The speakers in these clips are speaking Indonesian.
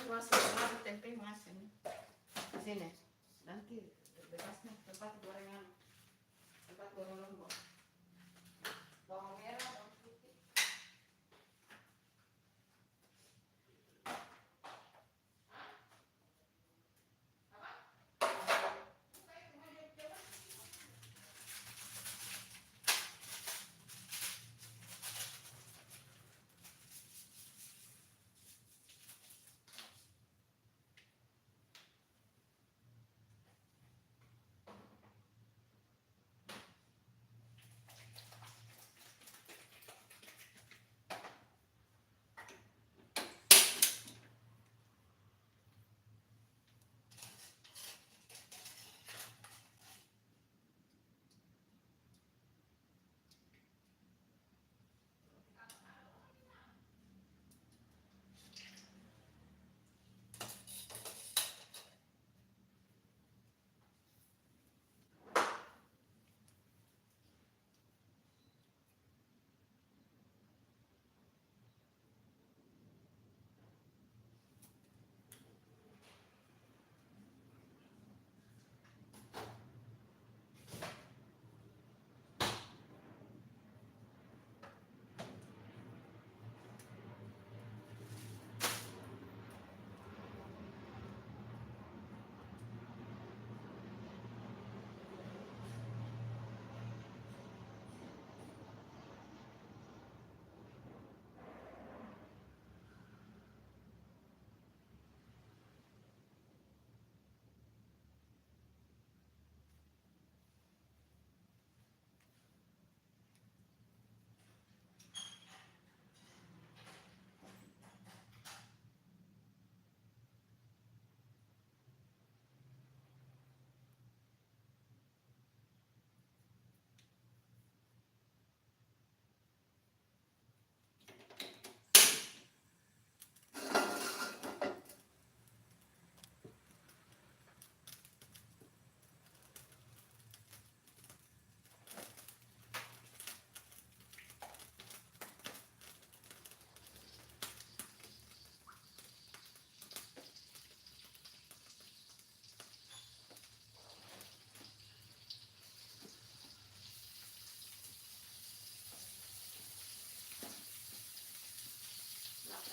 masih ada tempe masih nih. Di sini. Nanti bekasnya tempat gorengan. Tempat goreng lombok. Bawang merah, bawang putih.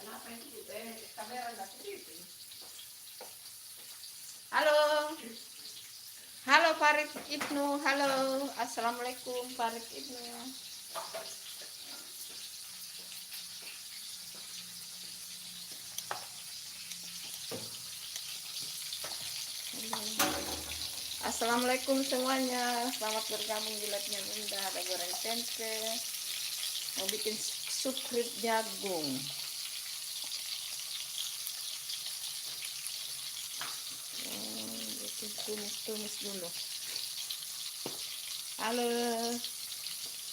Kenapa itu? Kamera nggak kelihatan. Halo. Halo Farid Ibnu. Halo. Assalamualaikum Farid Ibnu. Assalamualaikum semuanya. Selamat bergabung di live-nya Bunda. Ada goreng tempe. Mau bikin sup rib jagung. Tumis dulu. Halo,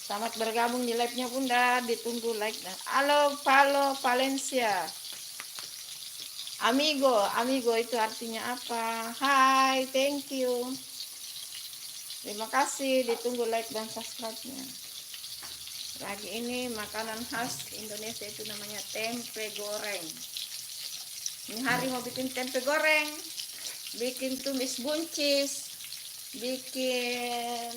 selamat bergabung di live-nya Bunda. Ditunggu like dan halo Palo Valencia. Amigo itu artinya apa? Hai, thank you. Terima kasih, ditunggu like dan subscribe-nya. Lagi ini makanan khas Indonesia itu namanya tempe goreng. Ini hari mau bikin tempe goreng, bikin tumis buncis, bikin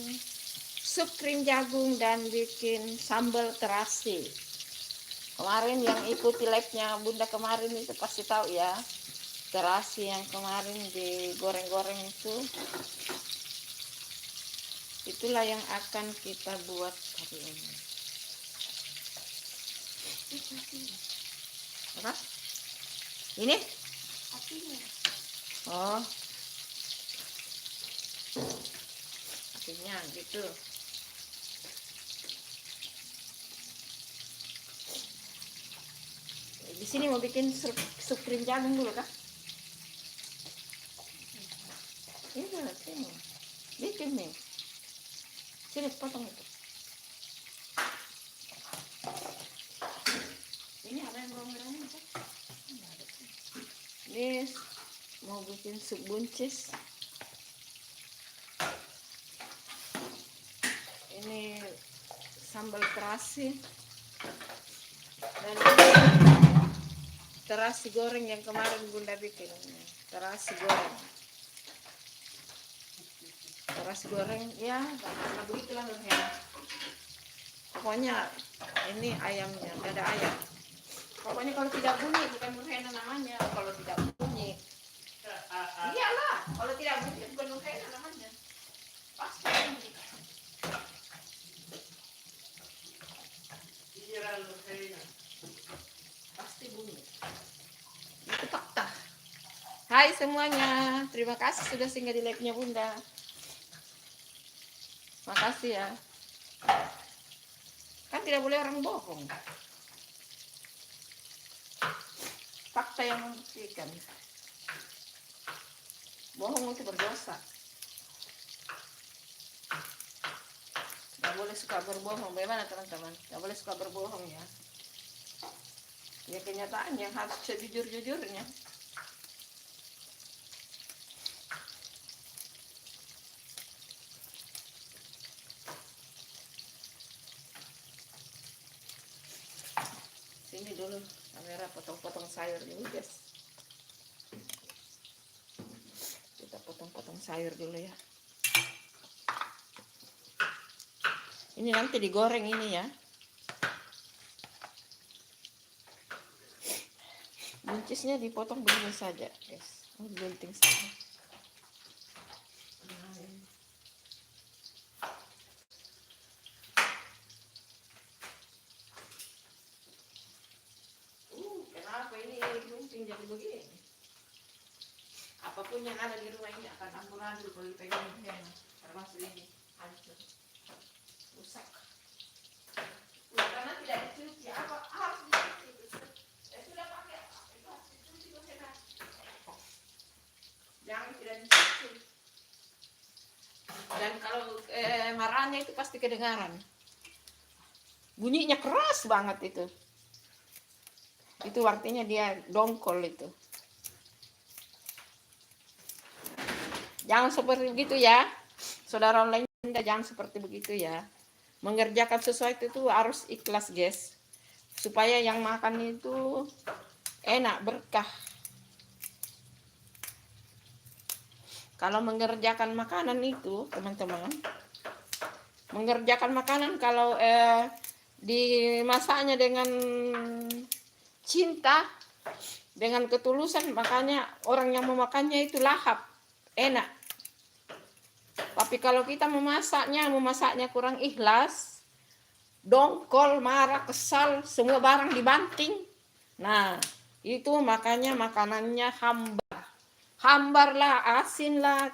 sup krim jagung, dan bikin sambal terasi. Kemarin yang ikuti live-nya Bunda kemarin itu pasti tahu ya, terasi yang kemarin digoreng-goreng itu. Itulah yang akan kita buat hari ini. Apa? Ini? Oh. Apinya gitu. Di sini mau bikin sup krim jagung dulu kah? Iya, sini. Bikin nih. Sini potong itu. Ini ada yang bawang merahnya kan? Ini mau bikin sup buncis. Ini sambal terasi. Dan terasi goreng yang kemarin Bunda bikin. Terasi goreng. Terasi goreng ya, karena begitulah Nurhena. Pokoknya ini ayamnya, dada ayam. Pokoknya kalau tidak bunyi bukan Nurhena namanya. Kalau tidak bunyi, iyalah. Kalau tidak bunyi bukan Nurhena namanya. Pasti bunyi. Pasti bunyi. Itu fakta. Hai semuanya, terima kasih sudah singgah di live-nya Bunda. Makasih ya. Kan tidak boleh orang bohong. Fakta yang membuktikan. Bohong itu berdosa. Gak boleh suka berbohong. Bagaimana teman-teman? Gak boleh suka berbohong ya. Ya kenyataan yang harus sejujur-jujurnya. Sini dulu kamera potong-potong sayur dulu guys. Kita potong-potong sayur dulu ya. Ini nanti digoreng ini ya. Buncisnya dipotong begini saja guys. Gunting saja. Kenapa ini gunting jadi begini? Apapun yang ada di rumah ini akan amburadul kalau dipegang ya. Termasuk ini hancur, rusak. Karena tidak dicuci, apa harus dicuci? Sudah pakai, itu harus dicuci Nurhena. Jangan tidak dicuci. Dan kalau marahnya itu pasti kedengaran. Bunyinya keras banget itu. Itu artinya dia dongkol itu. Jangan seperti begitu ya. Saudara online jangan seperti begitu ya. Mengerjakan sesuatu itu harus ikhlas guys. Supaya yang makan itu enak, berkah. Kalau mengerjakan makanan itu teman-teman, mengerjakan makanan kalau dimasaknya dengan cinta, dengan ketulusan, makanya orang yang memakannya itu lahap, enak. Tapi kalau kita memasaknya kurang ikhlas, dongkol, marah, kesal, semua barang dibanting. Nah, itu makanya makanannya hambar. Hambar lah, asin lah.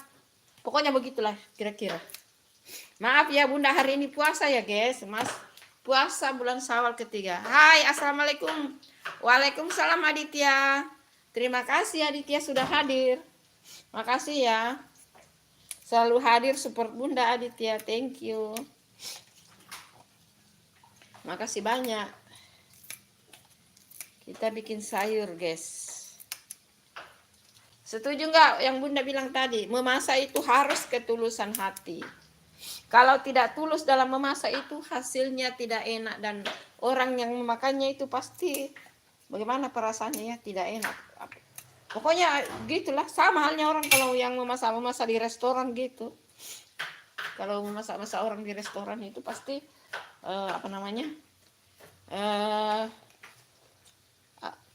Pokoknya begitulah kira-kira. Maaf ya Bunda, hari ini puasa ya guys. Mas, puasa bulan Syawal ketiga. Hai, assalamualaikum. Waalaikumsalam Aditya. Terima kasih Aditya sudah hadir. Makasih ya. Selalu hadir support Bunda Aditya. Thank you. Makasih banyak. Kita bikin sayur guys. Setuju nggak yang Bunda bilang tadi? Memasak itu harus ketulusan hati. Kalau tidak tulus dalam memasak itu hasilnya tidak enak. Dan orang yang memakannya itu pasti bagaimana perasaannya ya, tidak enak. Pokoknya gitulah, sama halnya orang kalau yang memasak di restoran gitu. Kalau memasak orang di restoran itu pasti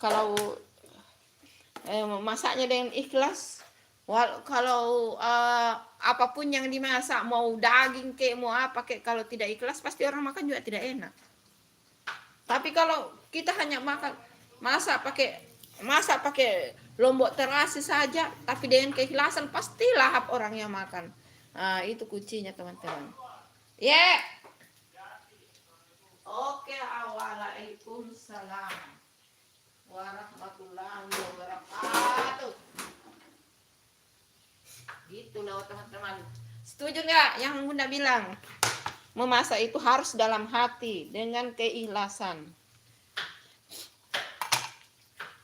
kalau masaknya dengan ikhlas, kalau apapun yang dimasak, mau daging kek, mau apa kek, kalau tidak ikhlas pasti orang makan juga tidak enak. Tapi kalau kita hanya masak pakai lombok terasi saja, tapi dengan keikhlasan pasti lahap orang yang makan. Nah, itu kuncinya teman-teman. Ya. Oke, waalaikumsalam warahmatullahi wabarakatuh. Gitu loh teman-teman. Setuju nggak yang Bunda bilang? Memasak itu harus dalam hati dengan keikhlasan.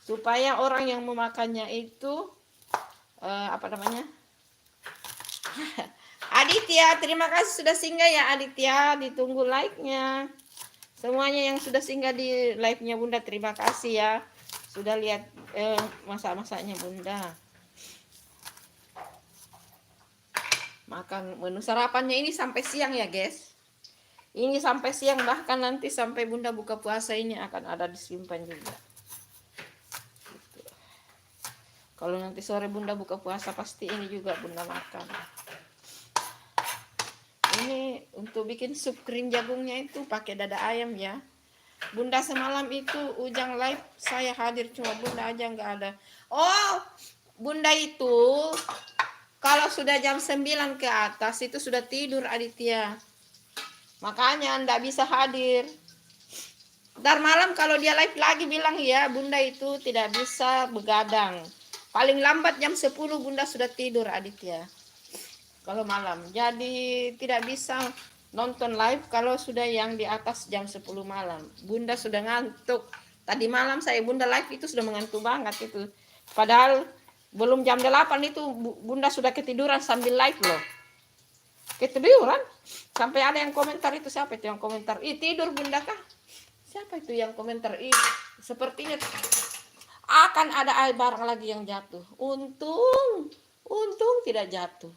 Supaya orang yang memakannya itu Aditya, terima kasih sudah singgah ya Aditya, ditunggu like-nya. Semuanya yang sudah singgah di live-nya Bunda, terima kasih ya. Sudah lihat masak-masaknya bunda. Makan menu sarapannya ini sampai siang ya guys. Ini sampai siang, bahkan nanti sampai bunda buka puasa ini akan ada disimpan juga. Gitu. Kalau nanti sore bunda buka puasa pasti ini juga bunda makan. Ini untuk bikin sup kering jagungnya itu pakai dada ayam ya. Bunda semalam itu Ujang live saya hadir, cuma bunda aja nggak ada. Oh, bunda itu kalau sudah jam 9 ke atas itu sudah tidur Aditya. Makanya ndak bisa hadir. Ntar malam kalau dia live lagi bilang ya, bunda itu tidak bisa begadang. Paling lambat jam 10 bunda sudah tidur Aditya. Kalau malam. Jadi tidak bisa nonton live kalau sudah yang di atas jam 10 malam. Bunda sudah ngantuk. Tadi malam saya bunda live itu sudah mengantuk banget itu. Padahal belum jam 8 itu bunda sudah ketiduran sambil live loh. Ketiduran. Sampai ada yang komentar itu, siapa itu yang komentar? Ih, tidur bunda kah? Siapa itu yang komentar? Ih, sepertinya akan ada barang lagi yang jatuh. Untung tidak jatuh.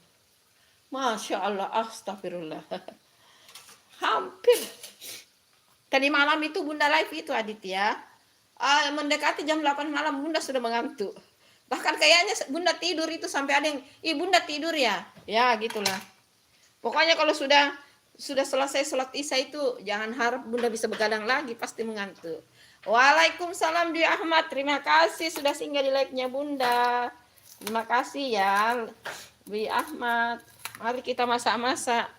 Masya Allah, astagfirullah. Hampir. Tadi malam itu bunda live itu Aditya. Mendekati jam 8 malam bunda sudah mengantuk. Bahkan kayaknya bunda tidur itu sampai ada yang, ih bunda tidur ya. Ya gitulah. Pokoknya kalau sudah selesai sholat isya itu jangan harap bunda bisa begadang lagi, pasti mengantuk. Waalaikumsalam Dwi Ahmad, terima kasih sudah singgah di live-nya bunda. Terima kasih ya Dwi Ahmad. Mari kita masak-masak.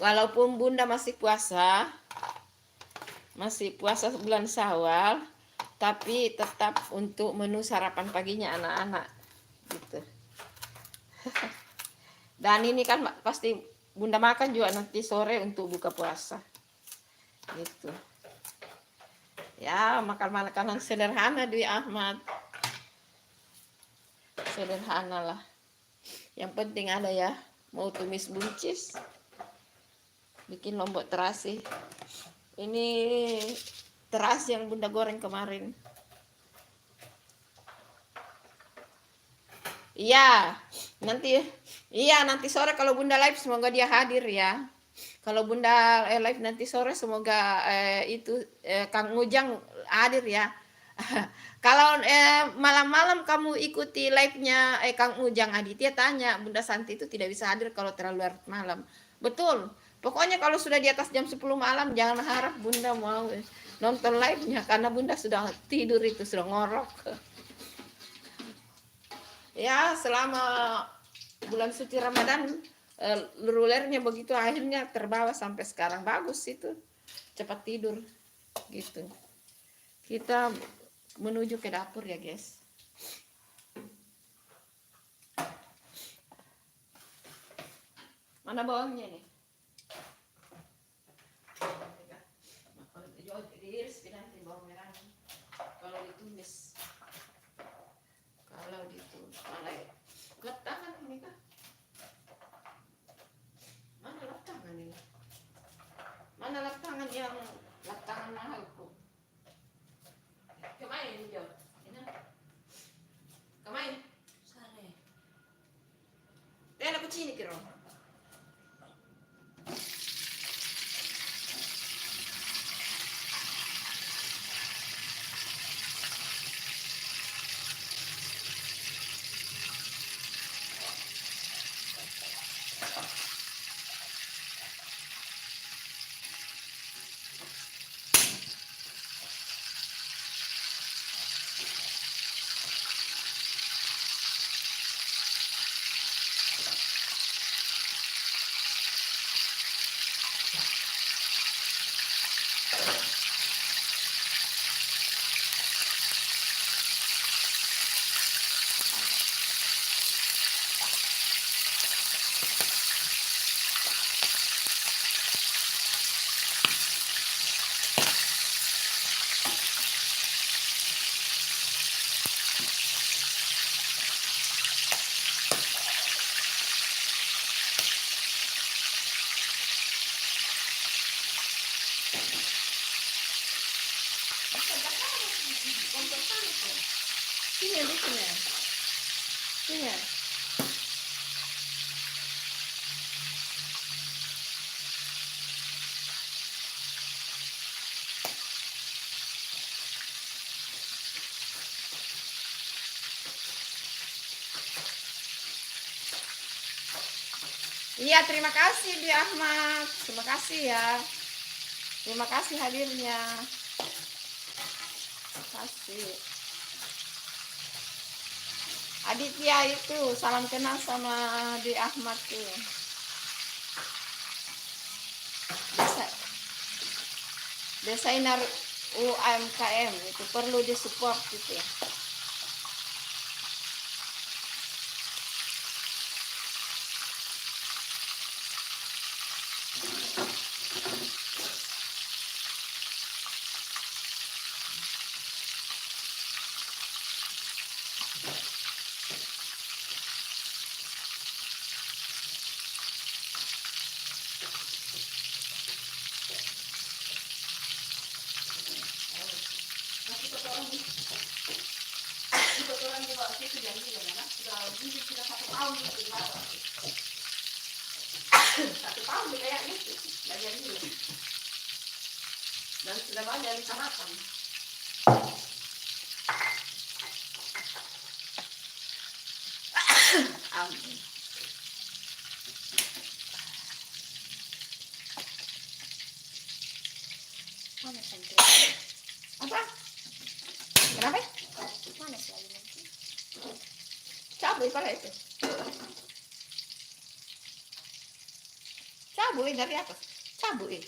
Walaupun bunda masih puasa bulan Syawal, tapi tetap untuk menu sarapan paginya anak-anak gitu. Dan ini kan pasti bunda makan juga nanti sore untuk buka puasa gitu ya. Makan makanan sederhana Dwi Ahmad, sederhana lah, yang penting ada ya. Mau tumis buncis, bikin lombok terasi. Ini terasi yang bunda goreng kemarin. Iya, nanti sore kalau bunda live semoga dia hadir ya. Kalau bunda live nanti sore semoga Kang Ujang hadir ya. Kalau malam-malam kamu ikuti live-nya Kang Ujang, Aditya tanya, Bunda Santi itu tidak bisa hadir kalau terlalu larut malam. Betul. Pokoknya kalau sudah di atas jam 10 malam jangan harap bunda mau nonton live-nya karena bunda sudah tidur itu, sudah ngorok. Ya selama bulan suci Ramadan rulernya begitu, akhirnya terbawa sampai sekarang. Bagus itu, cepat tidur gitu. Kita menuju ke dapur ya guys. Mana bawangnya nih? Diiris nanti bawang merah. Kalau ditumis, mana ya? Lap tangan ini kah? Mana lap tangan ini? Mana lap tangan yang lap tangan mahalku? Kemain ini Jo? Kemain? Sana. Tena kucini kiro. di sini. Sini. Iya, terima kasih Di Ahmad. Terima kasih ya. Terima kasih hadirnya. Terima kasih. Aditya itu salam kenal sama Di Ahmad tuh. Desainer UMKM itu perlu disupport gitu ya. Satu tahun kayak gitu, belajar dulu. Dan sudah banyak dikerahkan. Amin. Mana sampai? Apa? Kenapa? Mana selalu nanti? Cabut pada itu. Cabut dari atas. Cabut.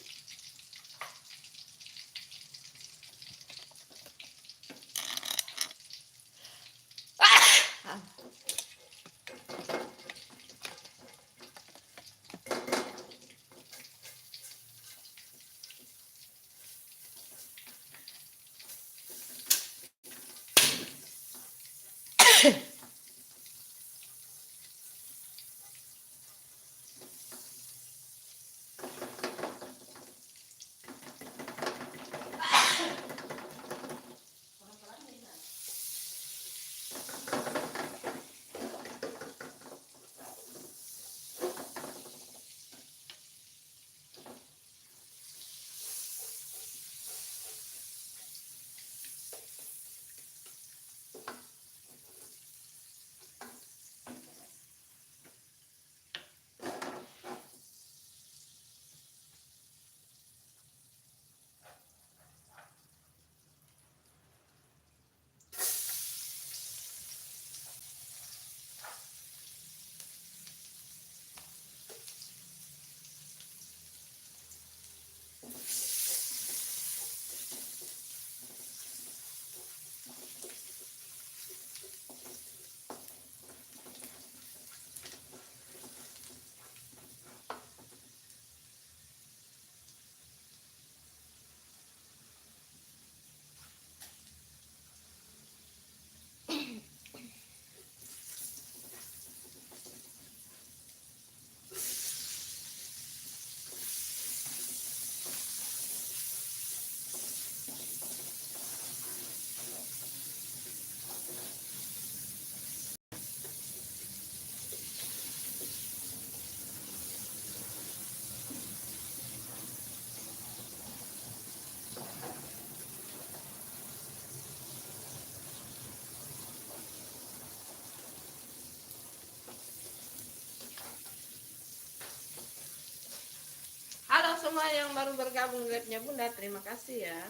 Halo semua yang baru bergabung live-nya Bunda, terima kasih ya.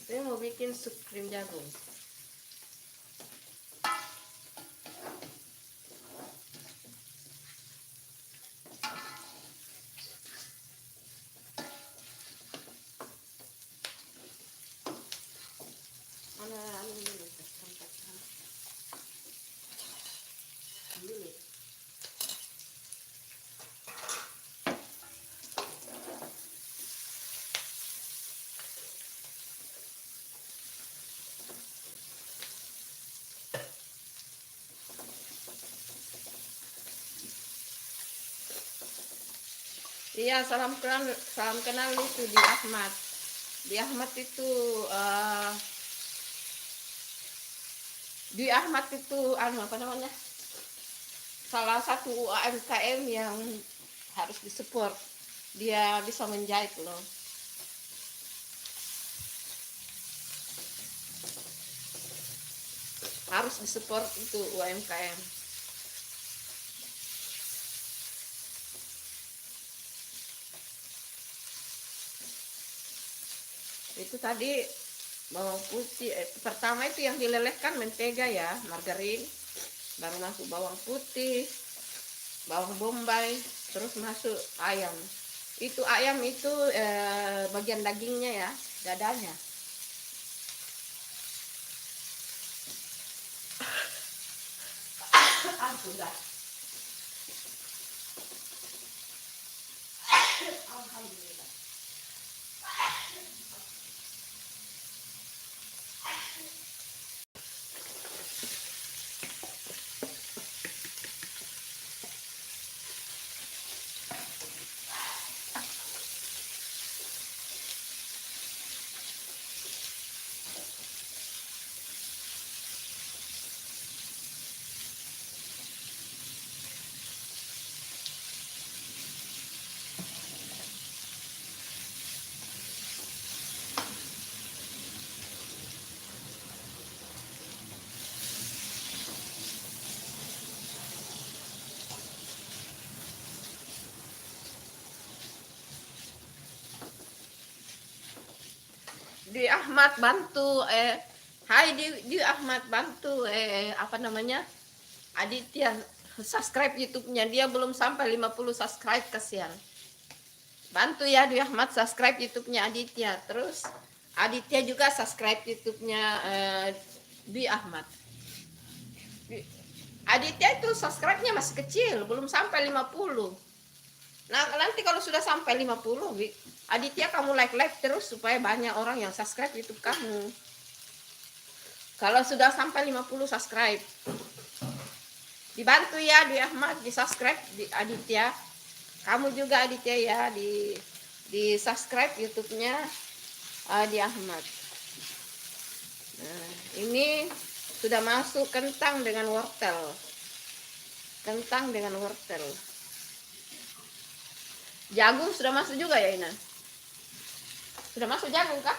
Saya mau bikin sup krim jagung. Mana dulu dulu. Iya, salam kenal itu Di Ahmad. Di Ahmad itu Dwi Ahmad itu apa namanya, salah satu UMKM yang harus disupport. Dia bisa menjahit loh. Harus disupport itu UMKM. Itu tadi bawang putih, pertama itu yang dilelehkan mentega ya, margarin, baru masuk bawang putih, bawang bombay, terus masuk ayam. Itu ayam itu bagian dagingnya ya, dadanya. Sudah. Alhamdulillah. Di Ahmad bantu hai di Ahmad bantu apa namanya, Aditya subscribe YouTube-nya, dia belum sampai 50 subscribe, kasihan. Bantu ya di Ahmad subscribe YouTube-nya Aditya, terus Aditya juga subscribe YouTube-nya di Ahmad. Aditya itu subscribe-nya masih kecil, belum sampai 50. Nah, nanti kalau sudah sampai 50, Aditya kamu like terus supaya banyak orang yang subscribe YouTube kamu. Kalau sudah sampai 50 subscribe, dibantu ya di Ahmad, di subscribe di Aditya. Kamu juga Aditya ya, di subscribe YouTube-nya di Ahmad. Nah, ini sudah masuk kentang dengan wortel. Kentang dengan wortel. Jagung sudah masuk juga ya, Ina? Sudah masuk jagung kah?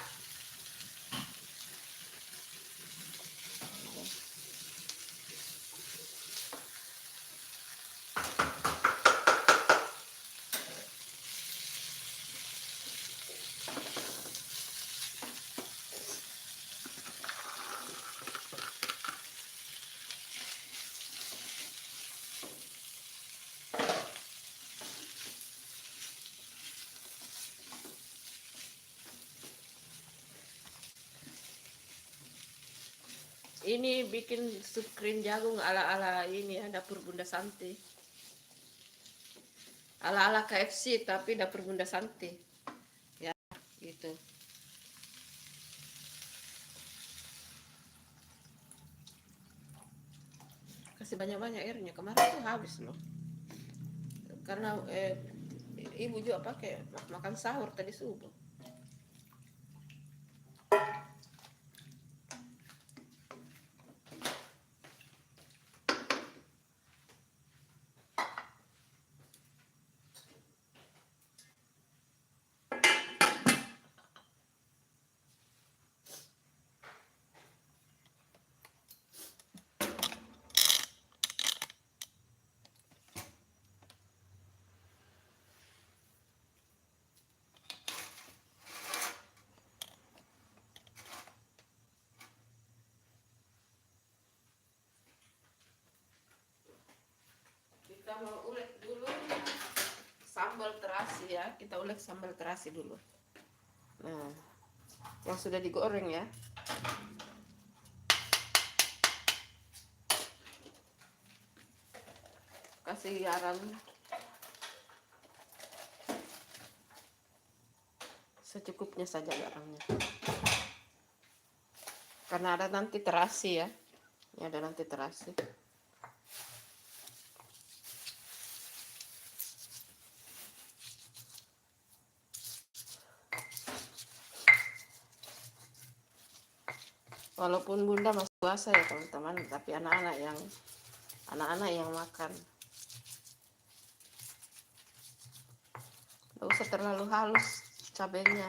Ini bikin sup krim jagung ala-ala ini ya, dapur Bunda Santi. Ala-ala KFC tapi dapur Bunda Santi. Ya, gitu. Kasih banyak-banyak airnya. Kemarin tuh habis loh. Karena ibu juga pakai makan sahur tadi subuh. Kita mau ulek dulu sambal terasi ya, kita ulek sambal terasi dulu. Nah, yang sudah digoreng ya. Kasih garam secukupnya saja garamnya. Karena ada nanti terasi ya. Ini ada nanti terasi. Walaupun Bunda masih puasa ya teman-teman, tapi anak-anak yang makan. Nggak usah terlalu halus cabenya.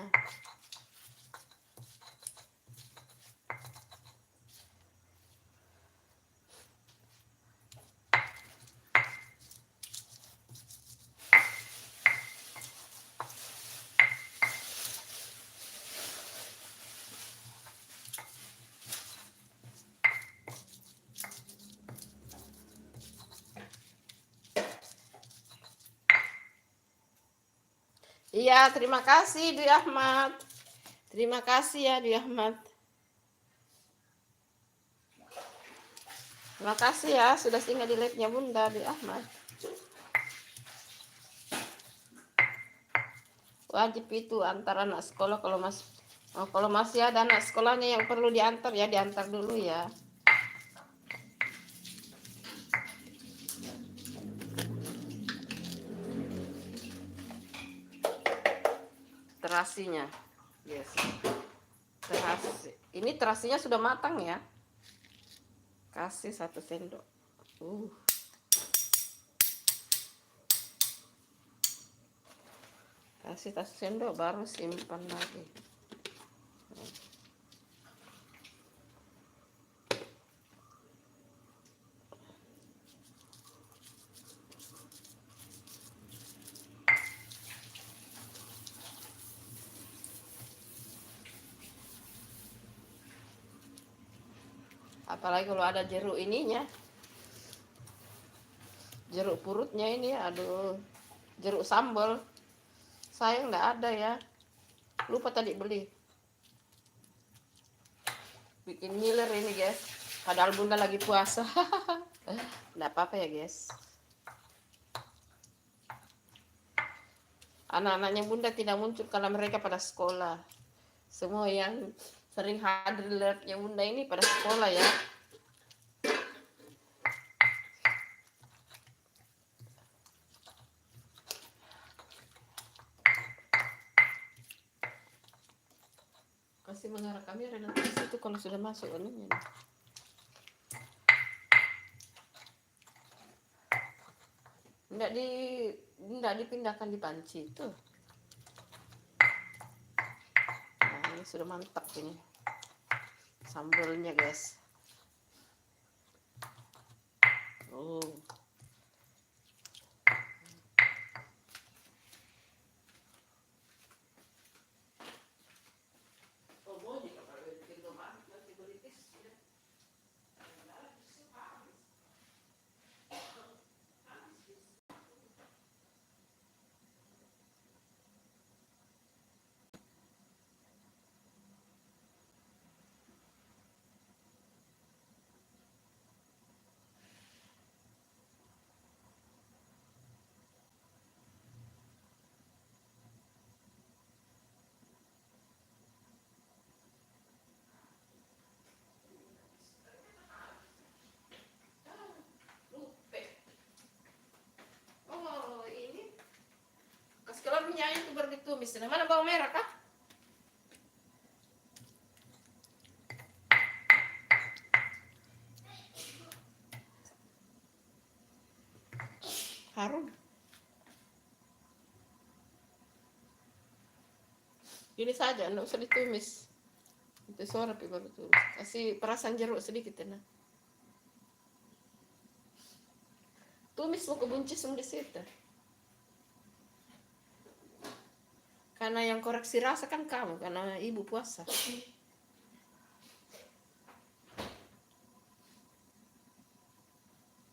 Iya, terima kasih Dwi Ahmad. Terima kasih ya Dwi Ahmad. Terima kasih ya sudah singgah di live-nya Bunda Dwi Ahmad. Wajib itu antar anak sekolah kalau masih ada anak sekolahnya yang perlu diantar ya diantar dulu ya. Terasinya, yes. Terasi. Ini terasinya sudah matang ya. Kasih 1 sendok. Kasih 1 sendok baru simpan lagi. Apalagi kalau ada jeruk ininya, jeruk purutnya ini, aduh, jeruk sambal. Sayang nggak ada ya, lupa tadi beli. Bikin ngiler ini guys, padahal Bunda lagi puasa. Nggak apa-apa ya guys. Anak-anaknya Bunda tidak muncul karena mereka pada sekolah. Semua yang sering hadir di live-nya Bunda ini pada sekolah ya. Kasih mengarah kamera nanti itu kalau sudah masuk anunya. Enggak dipindahkan di panci itu. Nah, ini sudah mantap ini sambalnya guys. Kalau minyak itu baru ditumis. Nah, mana bawang merah kah? Harum. Ini saja, enggak usah ditumis. Itu suara baru tumis. Kasih perasan jeruk sedikit ya. Nah. Tumis mau kebuncis di situ. Karena yang koreksi rasa kan kamu, karena ibu puasa.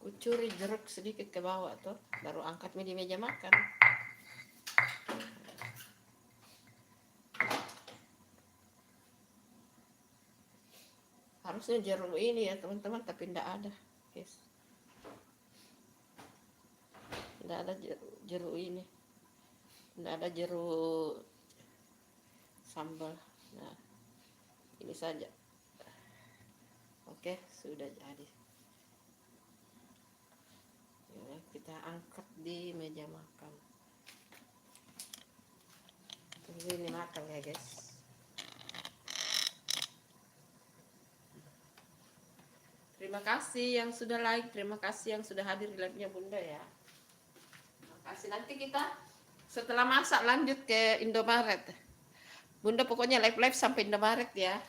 Kucuri jeruk sedikit ke bawah tuh, baru angkat di meja makan. Harusnya jeruk ini ya teman-teman, tapi tidak ada, guys. Tidak ada jeruk ini. Tidak ada jeruk sambal. Nah, ini saja. Oke, sudah jadi. Ya, kita angkat di meja makan. Tunggu ini matang ya guys. Terima kasih yang sudah like, terima kasih yang sudah hadir di live-nya Bunda ya. Terima kasih. Nanti kita setelah masak lanjut ke Indomaret. Bunda pokoknya live-live sampai Indomaret ya.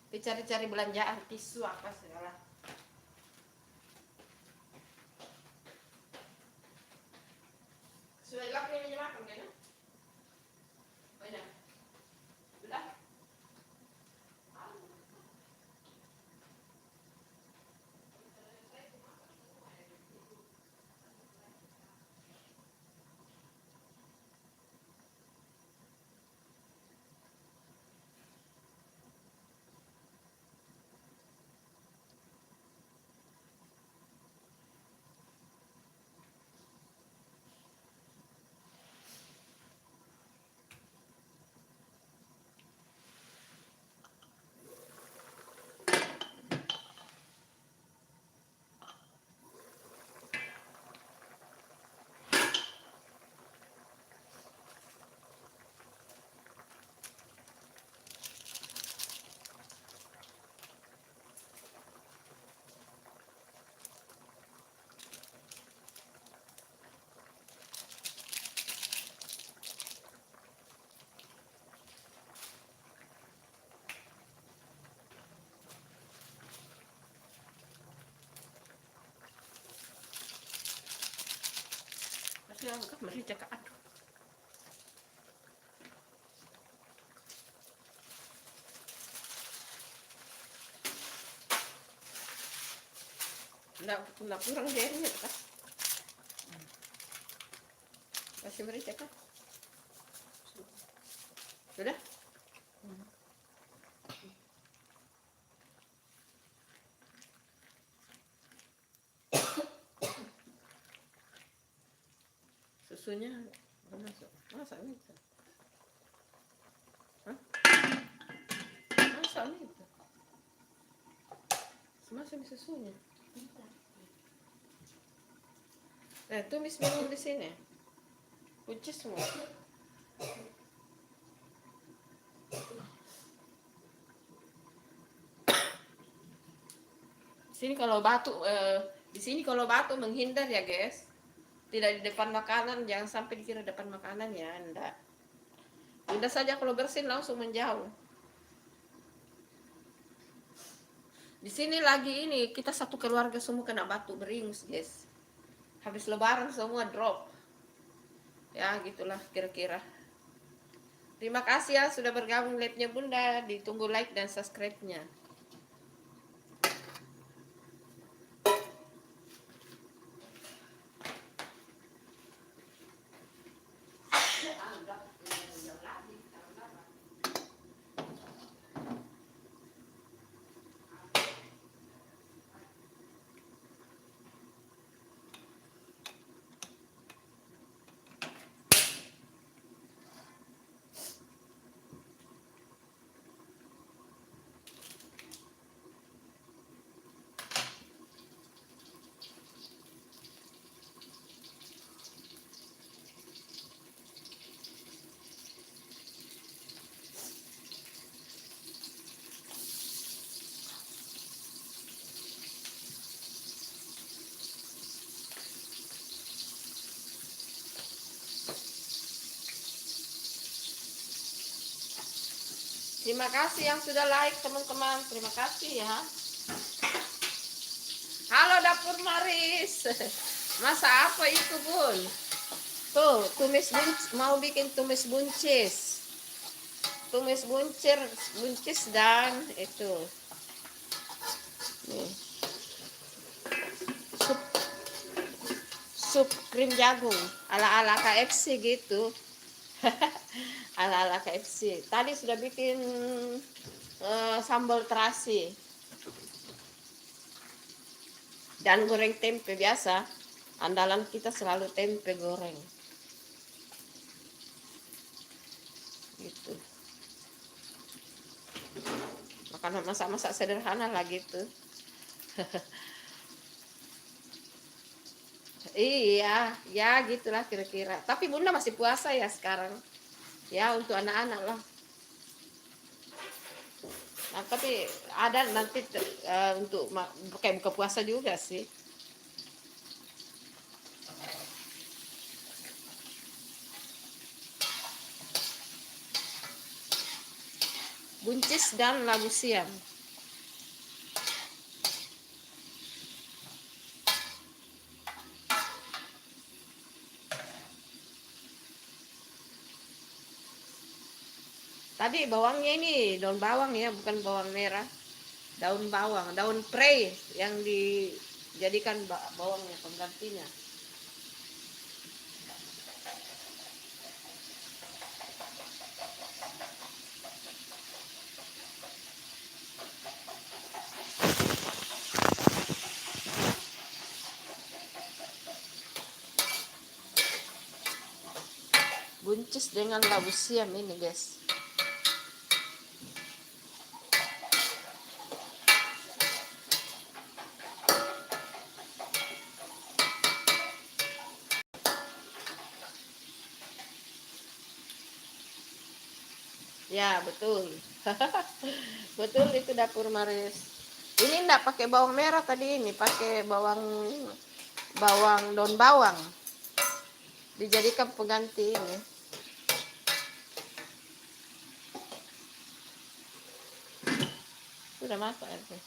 Cari-cari belanjaan, tisu apa segala. Sudah lap ini makan kan? Banyak. Sudah. Masih angkat, masih cakap aduh. Nggak kurang jadinya kan? Masih merica kan? Sudah? Susunya masuk. Masa itu? Hah? Masa itu? Semasa susunya? Tumis minum di sini. Kunci semua. Sini kalau batuk, di sini kalau batuk menghindar ya guys. Tidak di depan makanan, jangan sampai dikira depan makanan ya, enggak. Bunda saja kalau bersin langsung menjauh. Di sini lagi ini kita satu keluarga semua kena batuk beringus guys. Habis lebaran semua drop. Ya gitulah kira-kira. Terima kasih ya sudah bergabung live-nya Bunda. Ditunggu like dan subscribe-nya. Terima kasih yang sudah like teman-teman. Terima kasih ya. Halo Dapur Maris. Masa apa itu Bun? Tuh tumis buncis, mau bikin tumis buncis. Tumis buncis dan itu. Nih. Sup krim jagung ala-ala KFC gitu. Ala-ala KFC. Tadi sudah bikin sambal terasi dan goreng tempe biasa. Andalan kita selalu tempe goreng. Gitu. Makanan masak-masak sederhana lah gitu. Iya, ya gitulah kira-kira. Tapi Bunda masih puasa ya sekarang. Ya untuk anak-anak lah. Nah, tapi ada nanti untuk kayak buka puasa juga sih. Buncis dan labu siam. Tadi bawangnya ini daun bawang ya, bukan bawang merah. Daun bawang, daun prei yang dijadikan bawangnya penggantinya. Buncis dengan labu siam ini, guys. Ya, betul. Betul, itu dapur Maris. Ini enggak pakai bawang merah tadi, ini pakai bawang daun bawang. Dijadikan pengganti ini. Sudah masak itu.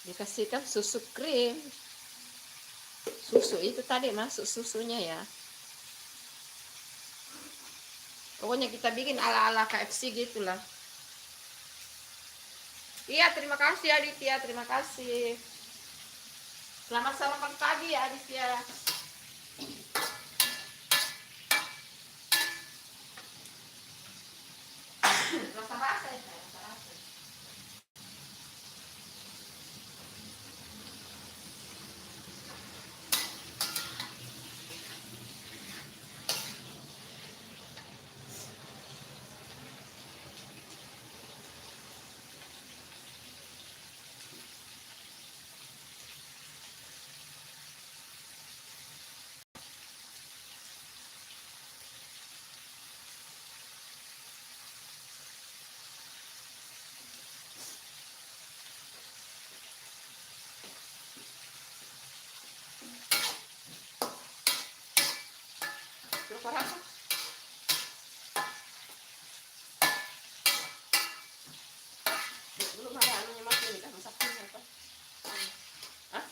Dikasihkan susu krim. Susu itu tadi masuk susunya ya. Pokoknya kita bikin ala-ala KFC gitulah. Iya, terima kasih Aditya, terima kasih. Selamat sarapan pagi ya Aditya. Rasa-rasa ya, rasa-rasa. Berapa rasa? Belum ada anunya masuk ini kan masaknya apa? Hah?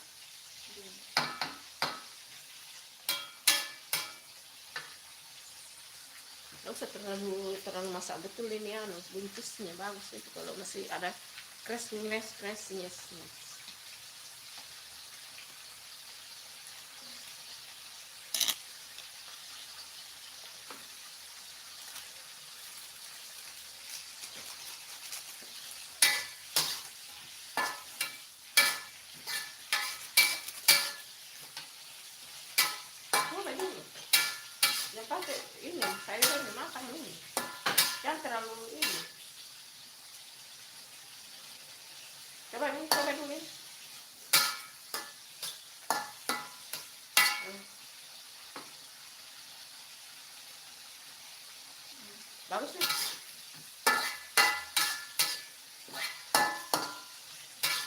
Nggak usah terlalu masak betul ini anu buncisnya bagus itu kalau masih ada crash-nya. Coba dulu. Yang pakai ini sayuran matang ini. Jangan terlalu ini. Coba dulu. Bagus nih.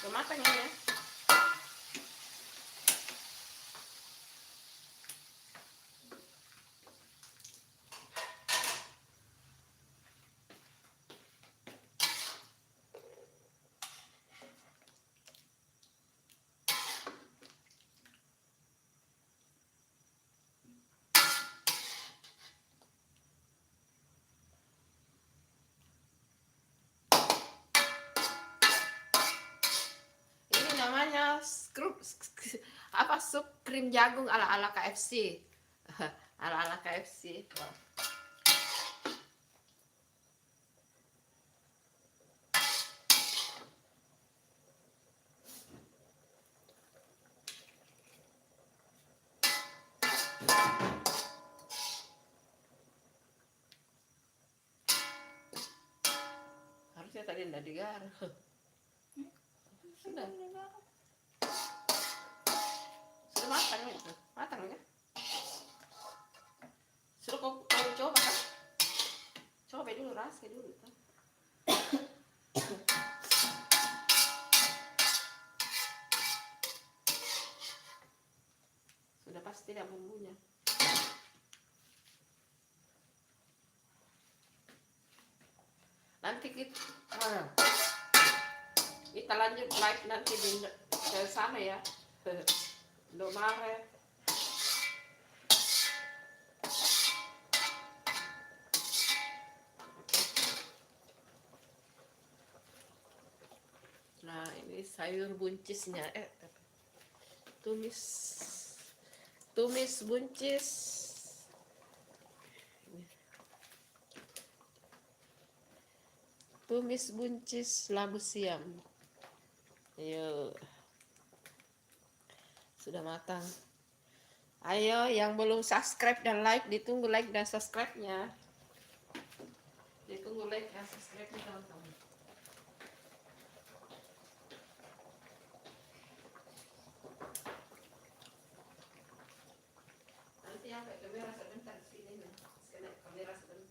Udah matang ini ya. Ini namanya sup krim jagung ala-ala KFC. Ala-ala KFC. Harusnya tadi tidak digaruk. Sudah matang itu, matang ya. Sudah kau coba kan? Coba dulu, rasa dulu. Sudah pasti tidak bumbunya. Nanti kita lanjut live nanti ke sana ya. Indomaret. Nah, ini sayur buncisnya. Tumis buncis. Tumis buncis labu siam. Ayo. Sudah matang. Ayo yang belum subscribe dan like, ditunggu like dan subscribe-nya. Ditunggu like dan subscribe-nya teman-teman. Nanti sampai kamera sebentar sini nih. Sekali kamera sebentar.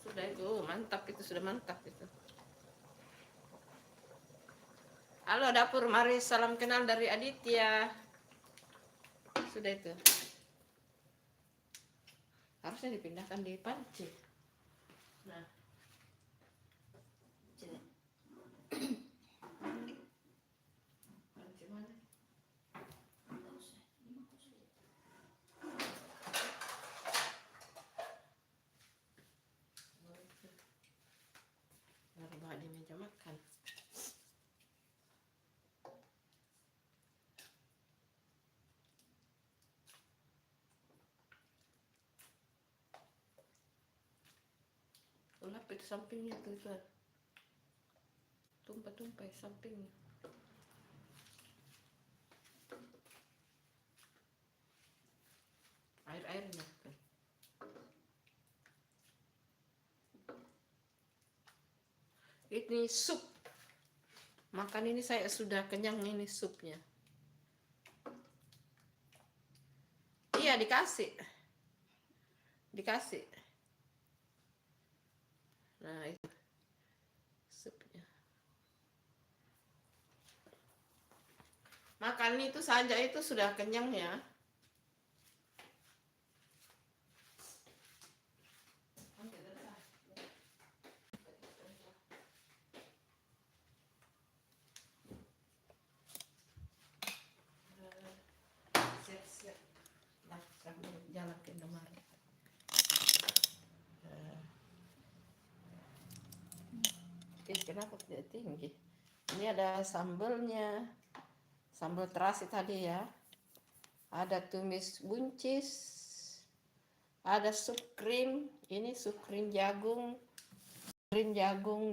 Sudah itu mantap, itu sudah mantap itu. Halo dapur, mari salam kenal dari Aditya. Sudah itu. Harusnya dipindahkan di panci. Nah. Panci mana? Taruh di meja makan. Ulap itu sampingnya tuh, tumpah-tumpah sampingnya. Air-airnya kan. Ini sup. Makan ini saya sudah kenyang, ini supnya. Iya dikasih. Nah itu supnya. Makan itu saja itu sudah kenyang ya. Siap-siap. Nah, sambil jalan ke Indomaret. Kenapa tidak tinggi? Ini ada sambelnya, sambal terasi tadi ya. Ada tumis buncis, ada sup krim. Ini sup krim jagung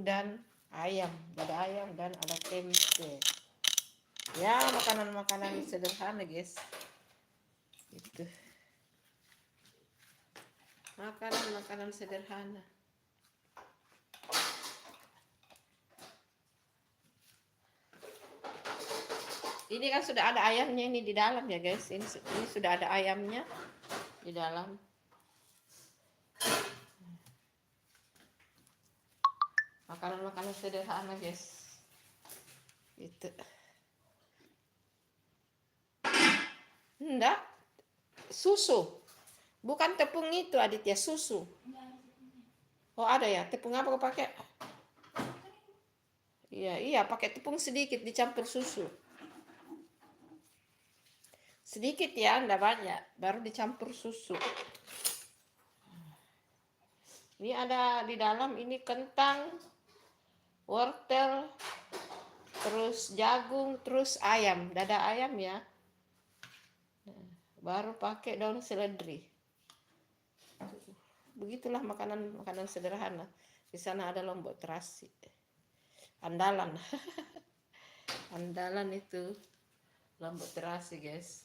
dan ayam, ada ayam dan ada tempe. Ya makanan-makanan sederhana guys. Itu makanan sederhana. Ini kan sudah ada ayamnya ini di dalam ya guys. Ini sudah ada ayamnya di dalam. Makanan-makanan sederhana guys. Itu. Enggak. Susu. Bukan tepung itu Aditya, susu. Oh ada ya, tepung apa kau pakai? Iya, pakai tepung sedikit dicampur susu. sedikit ya, enggak banyak, baru dicampur susu. Ini ada di dalam ini kentang, wortel, terus jagung, terus ayam, dada ayam ya. Baru pakai daun seledri. Begitulah makanan sederhana. Di sana ada lombok terasi. Andalan. Andalan itu lombok terasi, guys.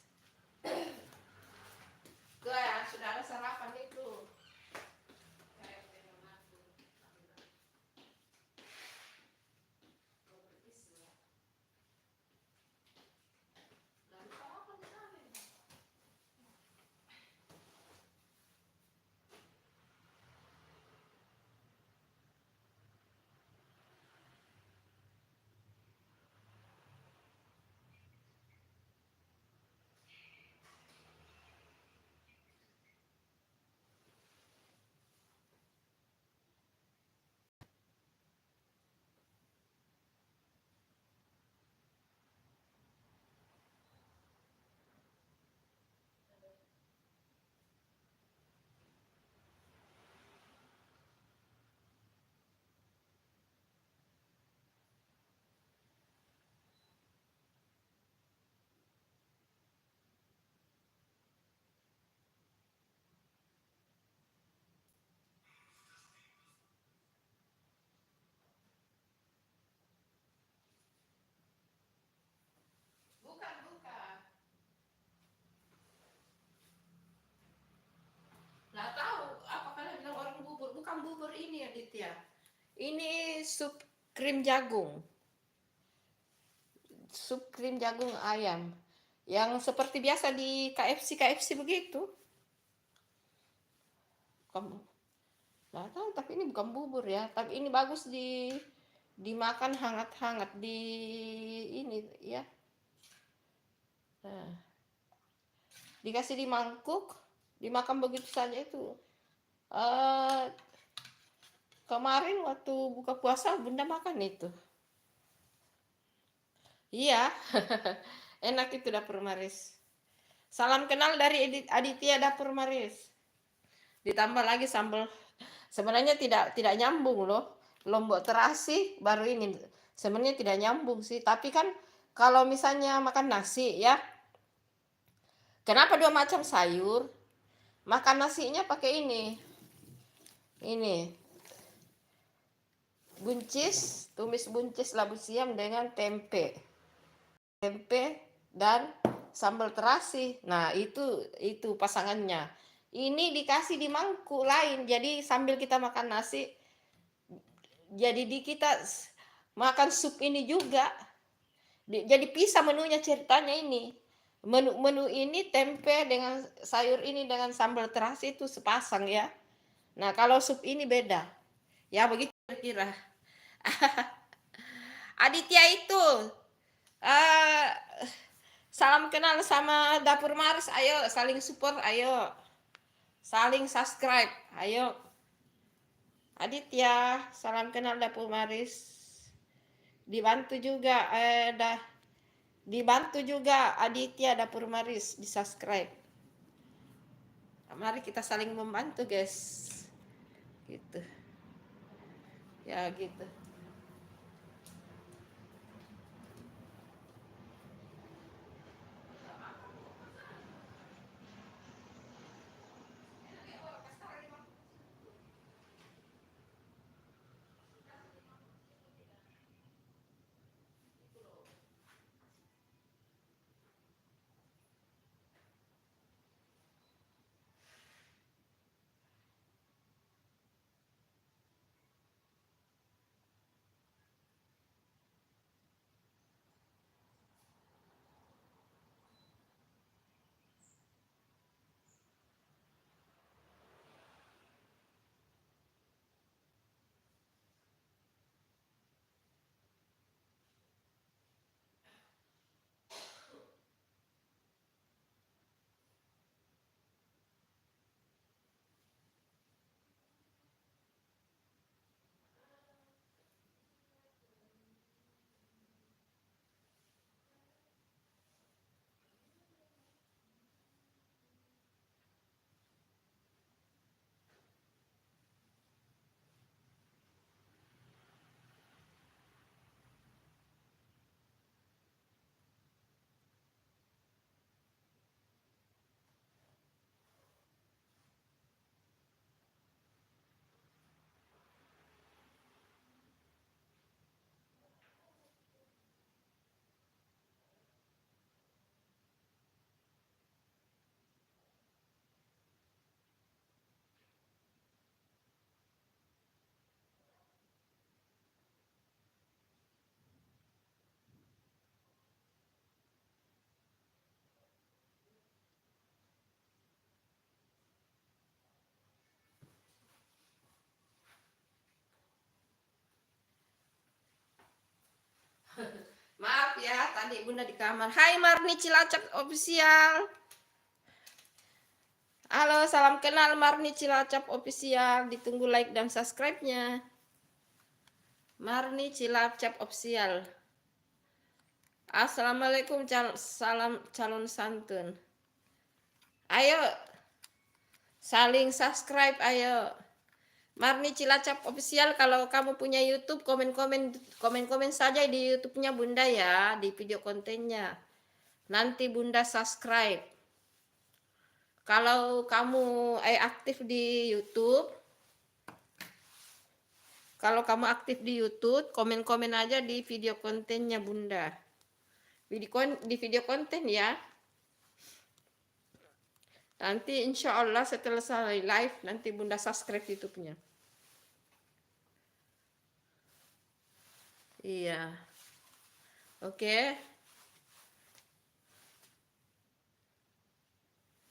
Tuh ya, sudah ada sarapan itu. Bukan, bukan. Nggak tahu apa kalian bilang orang bubur. Bukan bubur ini, Aditya. Ini sup krim jagung. Sup krim jagung ayam. Yang seperti biasa di KFC begitu. Kamu nggak tahu, tapi ini bukan bubur ya. Tapi ini bagus dimakan hangat-hangat di ini ya. Nah, dikasih di mangkuk, dimakan begitu saja itu. Kemarin waktu buka puasa Bunda makan itu. Iya, enak itu dapur Maris. Salam kenal dari Aditya dapur Maris. Ditambah lagi sambal. Sebenarnya tidak nyambung loh. Lombok terasi baru ini. Sebenarnya tidak nyambung sih. Tapi kan kalau misalnya makan nasi ya. Kenapa 2 macam sayur? Makan nasinya pakai ini. Ini. Buncis, tumis buncis labu siam dengan tempe. Tempe dan sambal terasi. Nah, itu pasangannya. Ini dikasih di mangkuk lain. Jadi sambil kita makan nasi, jadi kita makan sup ini juga. Jadi pisah menunya ceritanya ini. Menu ini tempe dengan sayur ini dengan sambal terasi itu sepasang ya. Nah, kalau sup ini beda. Ya begitu kira. Aditya itu salam kenal sama dapur Maris, ayo saling support, ayo saling subscribe, ayo Aditya, salam kenal dapur Maris, dibantu juga dibantu juga Aditya dapur Maris di subscribe. Mari kita saling membantu guys, gitu ya gitu. Maaf ya, tadi Bunda di kamar. Hai Marni Cilacap Official. Halo, salam kenal Marni Cilacap Official. Ditunggu like dan subscribe-nya. Marni Cilacap Official. Assalamualaikum, salam calon santun. Ayo, saling subscribe, ayo. Marni Cilacap Official, kalau kamu punya YouTube, komen-komen saja di YouTube-nya Bunda ya, di video kontennya. Nanti Bunda subscribe. Kalau kamu aktif di YouTube, komen-komen aja di video kontennya Bunda. Di video konten ya. Nanti insya Allah setelah saya live, nanti Bunda subscribe YouTube-nya. Iya. Oke.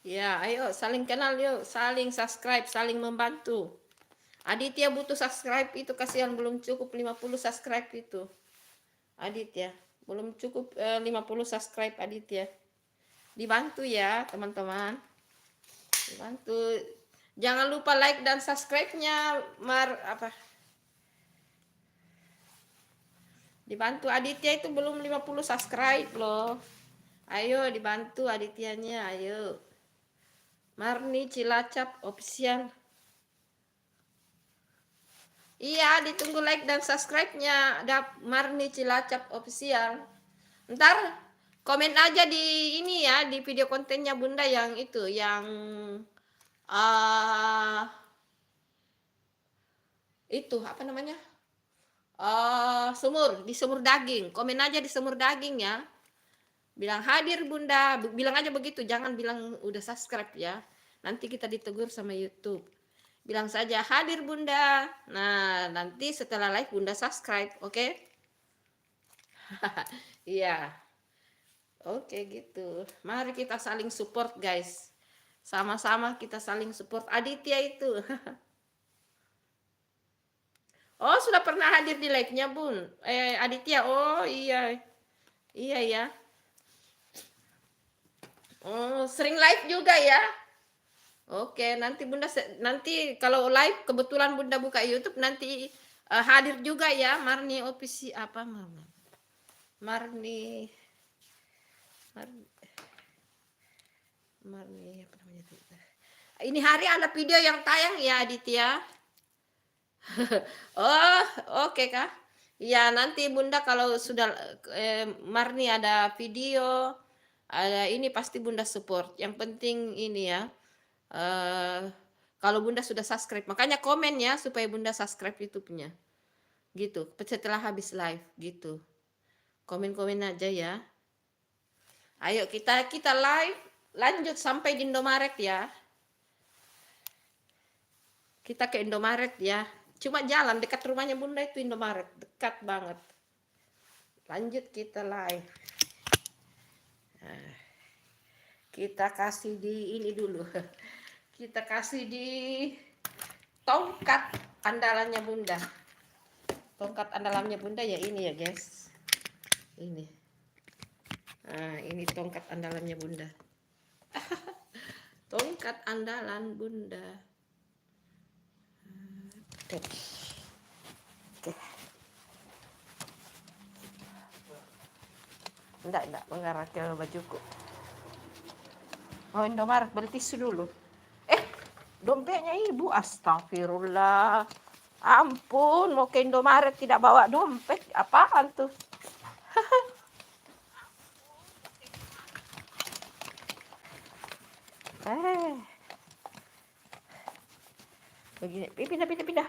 Ya, ayo saling kenal yuk, saling subscribe, saling membantu. Aditya butuh subscribe itu, kasihan belum cukup 50 subscribe itu. Aditya, belum cukup 50 subscribe Aditya. Dibantu ya, teman-teman. Dibantu. Jangan lupa like dan subscribe-nya, Dibantu Aditya itu belum 50 subscribe loh. Ayo dibantu Adityanya, ayo. Marni Cilacap Official. Iya, ditunggu like dan subscribe-nya. Marni Cilacap Official. Ntar komen aja di ini ya, di video kontennya Bunda yang itu, yang itu apa namanya? Di sumur daging. Komen aja di sumur daging ya. Bilang hadir Bunda, bilang aja begitu, jangan bilang udah subscribe ya. Nanti kita ditegur sama YouTube. Bilang saja hadir Bunda. Nah, nanti setelah live Bunda subscribe, oke? Iya. Oke gitu. Mari kita saling support guys. Sama-sama kita saling support. Aditya itu. Oh, sudah pernah hadir di live-nya, Bun. Aditya. Oh, iya. Iya ya. Oh, sering live juga ya. Oke, nanti Bunda nanti kalau live kebetulan Bunda buka YouTube nanti hadir juga ya Marni Official apa Mama? Marni apa namanya itu? Ini hari ada video yang tayang ya Aditya. Oh, oke Kak. Ya, nanti Bunda kalau sudah Marni ada video, ada ini pasti Bunda support. Yang penting ini ya. Kalau Bunda sudah subscribe, makanya komen ya supaya Bunda subscribe YouTube-nya. Gitu. Setelah habis live gitu. Komen-komen aja ya. Ayo kita live lanjut sampai di Indomaret ya. Kita ke Indomaret ya. Cuma jalan dekat rumahnya Bunda itu Indomaret, dekat banget. Lanjut kita live. Nah, kita kasih di ini dulu. Kita kasih di tongkat andalannya Bunda. Tongkat andalannya Bunda ya ini ya guys. Ini. Nah, ini tongkat andalannya Bunda. Tongkat andalan Bunda. Oke. Enggak mengarah ke bajuku. Oh, Indomaret beli tisu dulu. Dompetnya ibu, astagfirullah. Ampun, mau ke Indomaret tidak bawa dompet, apaan tuh? Begini, pindah.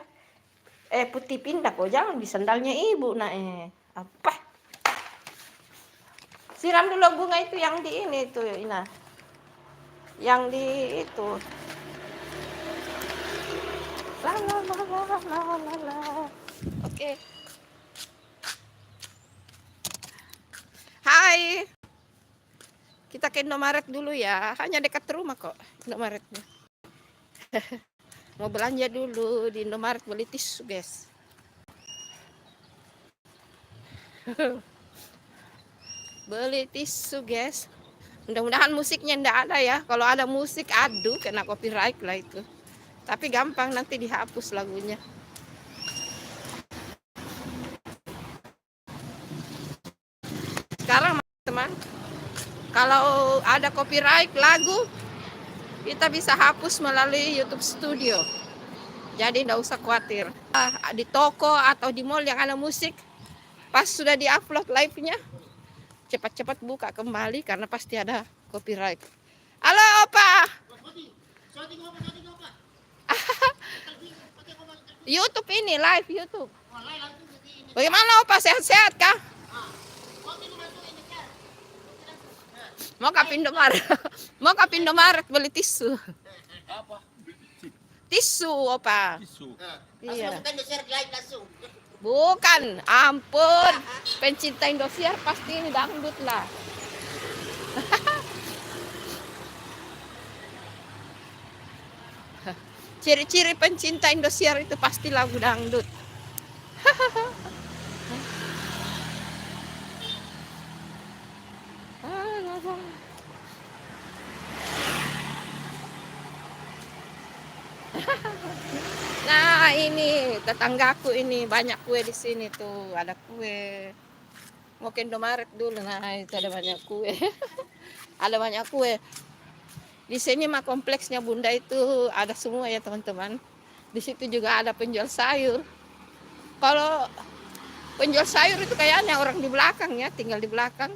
Putih pindah kok, jangan di sandalnya ibu, nah apa? Siram dulu bunga itu yang di ini tuh, Ina. Yang di itu. La. Oke. Hai. Kita ke Indomaret dulu ya. Hanya dekat rumah kok Indomaretnya. Mau belanja dulu di Indomaret beli tisu, guys. Beli tisu, guys. Mudah-mudahan musiknya ndak ada ya. Kalau ada musik, aduh, kena copyright lah itu. Tapi gampang nanti dihapus lagunya. Sekarang teman, kalau ada copyright lagu, kita bisa hapus melalui YouTube Studio. Jadi ndak usah khawatir. Di toko atau di mall yang ada musik, pas sudah di-upload live-nya, cepat-cepat buka kembali karena pasti ada copyright. Halo, Opa. YouTube ini, live YouTube. Bagaimana, Opa? Sehat-sehat kah? Mau ke Indomaret. Mau ke Indomaret beli tisu. Tisu, Opa. Iya. Bukan, ampun. Pencinta Indosiar pasti ini dangdut lah. Ciri-ciri pencinta Indosiar itu pasti lagu dangdut. Nah, ini tetanggaku ini banyak kue di sini tuh, ada kue. Mau ke Indomaret dulu, nah itu ada banyak kue. Ada banyak kue. Di sini mah kompleksnya Bunda itu ada semua ya teman-teman. Di situ juga ada penjual sayur. Kalau penjual sayur itu kayaknya orang di belakang ya, tinggal di belakang.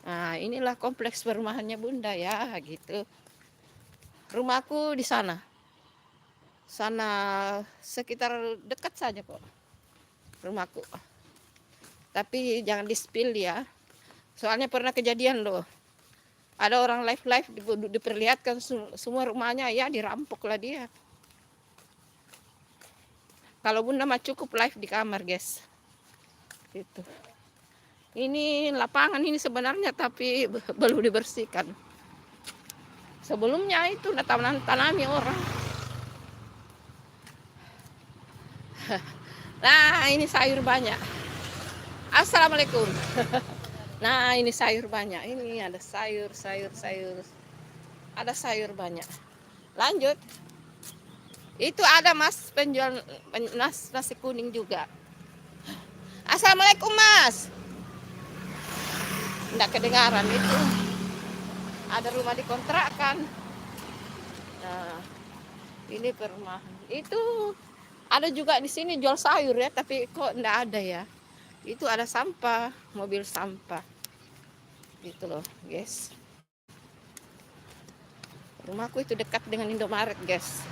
Nah, inilah kompleks perumahannya Bunda ya, gitu. Rumahku di sana. Sana sekitar dekat saja kok rumahku. Tapi jangan di-spill ya. Soalnya pernah kejadian loh. Ada orang live diperlihatkan semua rumahnya, ya dirampok lah dia. Kalau Bunda mah cukup live di kamar, guys. Gitu. Ini lapangan ini sebenarnya tapi belum dibersihkan. Sebelumnya itu tanami orang. Nah, ini sayur banyak. Assalamualaikum. Nah, ini sayur banyak. Ini ada sayur. Ada sayur banyak. Lanjut. Itu ada Mas penjual nasi kuning juga. Assalamualaikum, Mas. Enggak kedengaran itu. Ada rumah dikontrakan. Nah, ini perumahan. Itu ada juga di sini jual sayur ya, tapi kok enggak ada ya. Itu ada sampah, mobil sampah. Gitu loh, guys. Rumahku itu dekat dengan Indomaret, guys.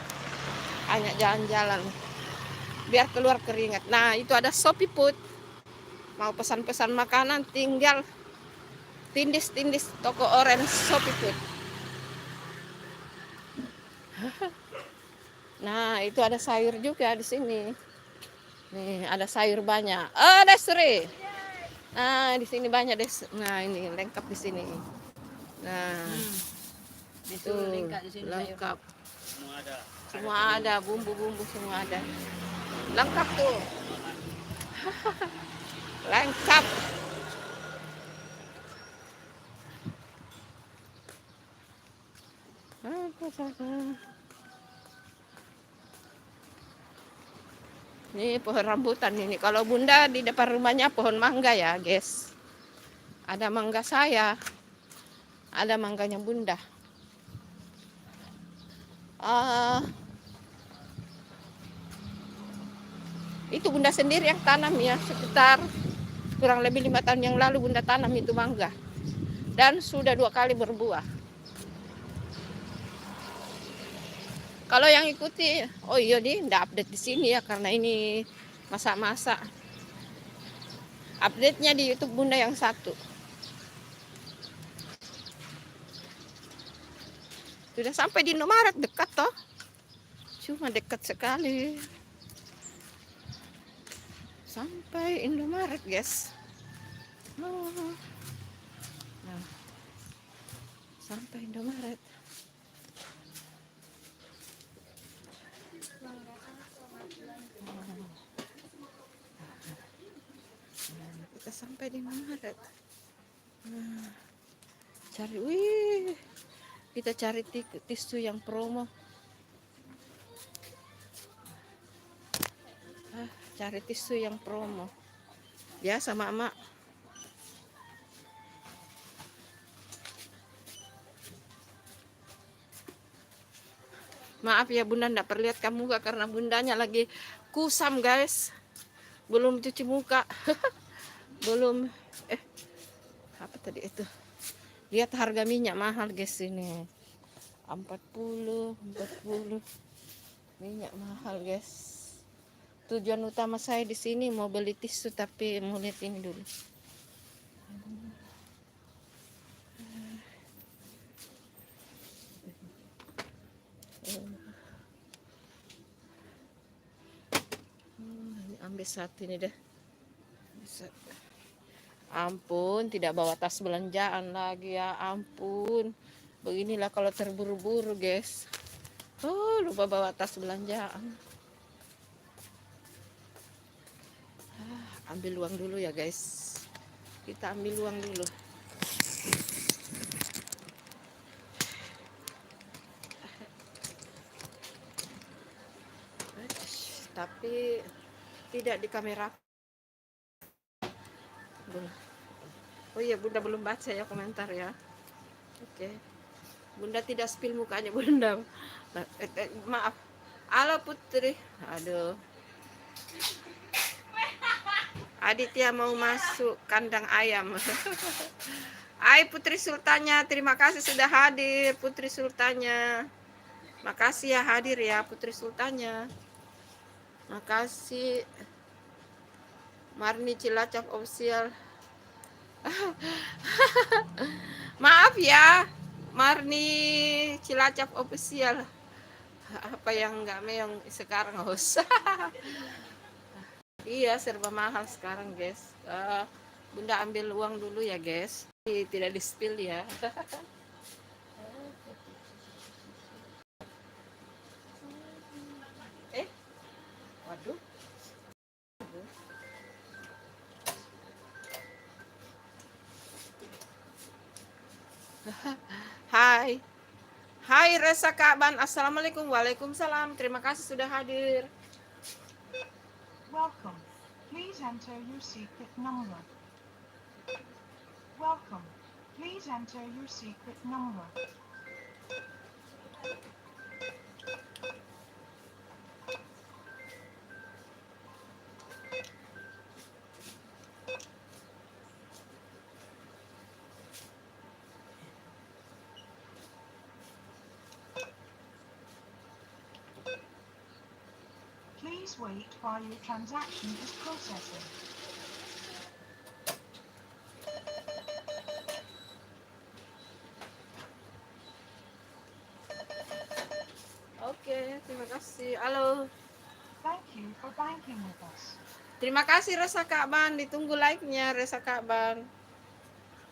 Hanya jalan-jalan. Biar keluar keringat. Nah, itu ada Shopee Food. Mau pesan-pesan makanan tinggal tindis toko orange Shopee Food. Nah, itu ada sayur juga di sini. Nih, ada sayur banyak. Oh, Desri. Nah, di sini banyak Nah, ini lengkap di sini. Nah, itu lengkap. Semua ada, bumbu-bumbu semua ada. Lengkap tuh. Lengkap. Ini pohon rambutan ini. Kalau Bunda di depan rumahnya pohon mangga ya, guys. Ada mangga saya. Ada mangganya Bunda. Itu Bunda sendiri yang tanam ya. Sekitar kurang lebih 5 tahun yang lalu Bunda tanam itu mangga. Dan sudah 2 kali berbuah. Kalau yang ikuti, oh iya nih, nggak update di sini ya karena ini masa-masa. Update-nya di YouTube Bunda yang satu. Sudah sampai di Indomaret, dekat toh. Cuma dekat sekali. Sampai Indomaret, guys. Oh. Nah, sampai Indomaret. sampai di Maret. Nah, wih, kita cari tisu yang promo. Cari tisu yang promo. Ya, sama emak. Maaf ya bunda, ndak perlihatkan muka karena bundanya lagi kusam guys. Belum cuci muka. Belum. Apa tadi itu? Lihat harga minyak mahal guys ini. 40. Minyak mahal guys. Tujuan utama saya di sini mau beli tisu tapi mau lihat ini dulu. Ambil satu ini deh. Ampun, tidak bawa tas belanjaan lagi ya, ampun. Beginilah kalau terburu-buru guys. Oh, lupa bawa tas belanjaan. Ambil uang dulu ya guys. Kita ambil uang dulu. Tapi tidak di kamera. Oh iya, bunda belum baca ya komentar ya. Oke. Bunda tidak spill mukanya bunda. Maaf. Halo Putri. Aduh. Aditya mau masuk kandang ayam. Hai Putri Sultannya, terima kasih sudah hadir Putri Sultannya. Makasih ya hadir ya Putri Sultannya. Makasih. Marni Cilacap official. Maaf ya, Marni Cilacap official. Apa yang enggak meong sekarang usah. Iya, serba mahal sekarang guys. Bunda ambil uang dulu ya guys. Tidak di spill ya. Waduh. Hai. Hai Resa Kaban. Assalamualaikum. Waalaikumsalam. Terima kasih sudah hadir. Welcome. Please enter your secret number. Welcome. Please enter your secret number. Please wait while your transaction is processing. Oke, terima kasih. Halo. Thank you for banking with us. Terima kasih Resa Kaban. Ditunggu like-nya Resa Kaban.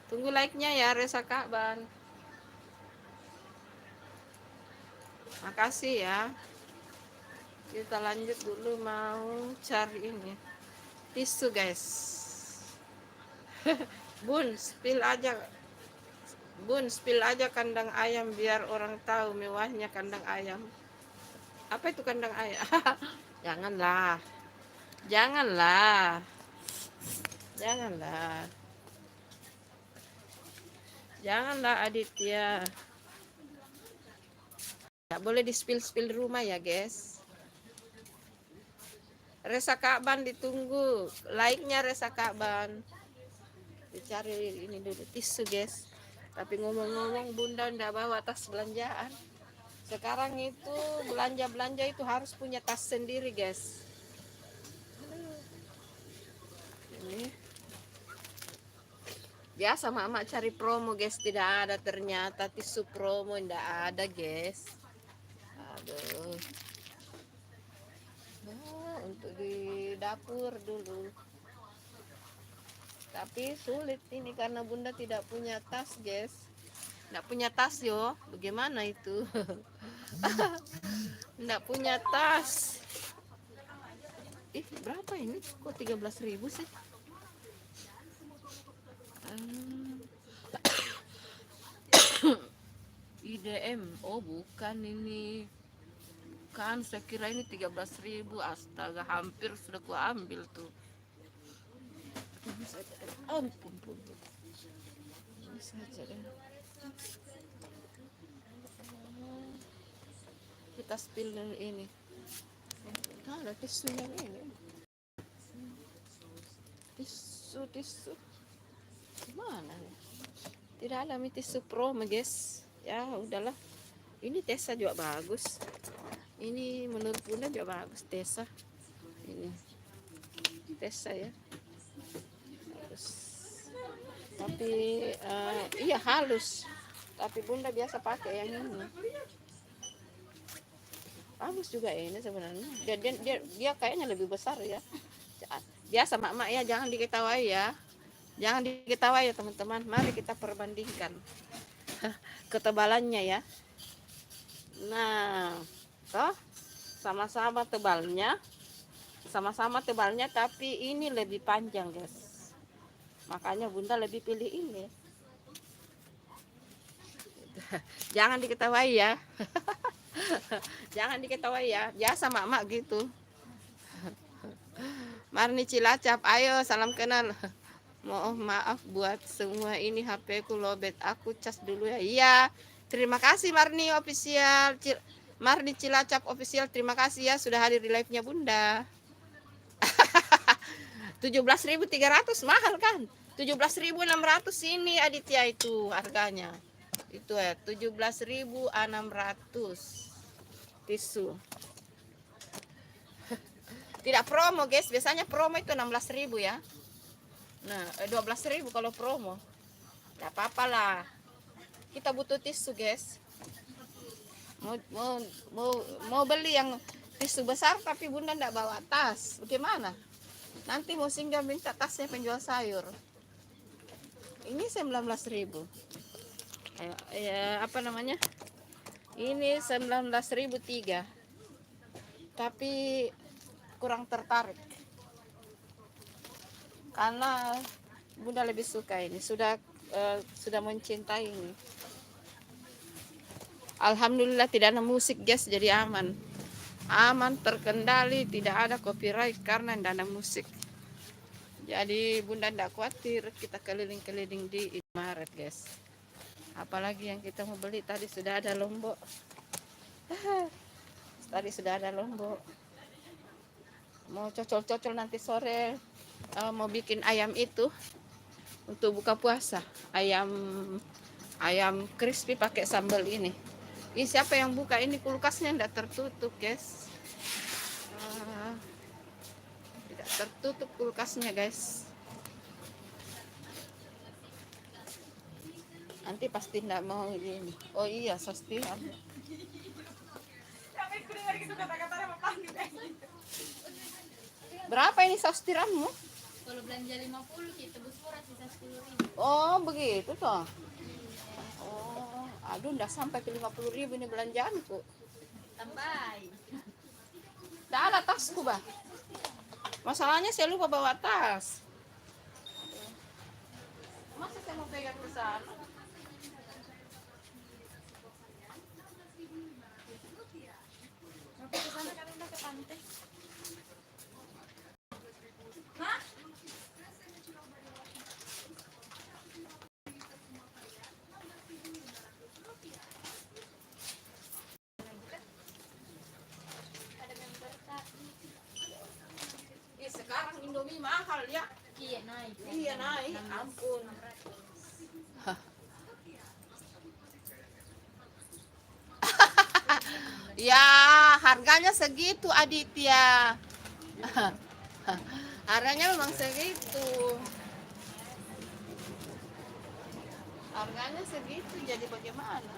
Tunggu like-nya ya Resa Kaban. Makasih ya. Kita lanjut dulu, mau cari ini tisu guys. Bun spill aja kandang ayam biar orang tahu mewahnya kandang ayam. Apa itu kandang ayam? Janganlah Aditya. Nggak boleh di spill rumah ya guys. Resa Kaban ditunggu like-nya Resa Kaban. Dicari ini dulu tisu guys. Tapi ngomong-ngomong bunda ndak bawa tas belanjaan. Sekarang itu belanja itu harus punya tas sendiri guys. Ini biasa mama cari promo guys, tidak ada ternyata tisu promo, ndak ada guys. Aduh. Untuk di dapur dulu. Tapi sulit ini karena bunda tidak punya tas guys. Nggak punya tas yo, bagaimana itu? Nggak punya tas. Berapa ini? Kok 13.000 sih? Hmm. IDM, oh bukan ini. Kan saya kira ini 13.000. Astaga, hampir sudah ku ambil tuh. Ampun, pun. Ini saja deh. Kita spill dulu ini. Nah, ada tisunya ini. Tisu. Gimana nih? Tidak ada tisu pro, guys. Ya, udahlah. Ini Tesa juga bagus. Ini menurut Bunda juga bagus Tesa. Ini Tesa ya. Bagus. Tapi iya halus. Tapi Bunda biasa pakai yang ini. Bagus juga ini sebenarnya. Dia kayaknya lebih besar ya. Biasa mak-mak ya, jangan diketawai ya. Jangan diketawai ya teman-teman. Mari kita perbandingkan ketebalannya ya. Nah, toh sama-sama tebalnya. Sama-sama tebalnya tapi ini lebih panjang, guys. Makanya Bunda lebih pilih ini. Jangan diketawai ya. Jangan diketawai ya. Biasa mak-mak gitu. Marni Cilacap, ayo salam kenal. Mohon maaf buat semua ini HP ku lobet. Aku cas dulu ya. Iya. Terima kasih Marni official. Marni Cilacap official, terima kasih ya sudah hadir di live-nya Bunda. 17.300 mahal kan? 17.600 ini Aditya itu harganya. Itu ya, 17.600 tisu. Tidak promo, guys. Biasanya promo itu 16.000 ya. Nah, 12.000 kalau promo. Tidak apa-apa lah. Kita butuh tisu, guys. Mau beli yang tisu besar tapi Bunda tidak bawa tas. Bagaimana? Nanti mau singgah minta tasnya penjual sayur. Ini 19.000. Apa namanya? Ini 19.003. Tapi kurang tertarik. Karena Bunda lebih suka ini. Sudah mencintai ini. Alhamdulillah tidak ada musik, guys, jadi aman. Aman, terkendali, tidak ada copyright karena tidak ada musik. Jadi Bunda tidak khawatir kita keliling-keliling di Indomaret, guys. Apalagi yang kita mau beli tadi sudah ada lombok. Tadi sudah ada lombok. Mau cocol-cocol nanti sore, mau bikin ayam itu untuk buka puasa. Ayam crispy pakai sambal ini. Ini siapa yang buka ini? Kulkasnya tidak tertutup, guys. Tidak tertutup kulkasnya, guys. Nanti pasti tidak mau ini. Oh iya, sostiran. Berapa ini sostiranmu? Kalau belanja 50 kita tebus murah sisa 10.000. Oh, begitu toh. Oh, aduh, nggak sampai ke 50.000 ini belanjaanku. Tambahin. Nggak ada tasku, bah. Masalahnya saya lupa bawa tas. Masa saya mau pegang ke sana? Sampai ke sana kami udah ke pantai. Sekarang Indomie mahal ya. Iya naik. Iya naik, ampun. Ya, harganya segitu Aditya. Harganya memang segitu. Harganya segitu, jadi bagaimana?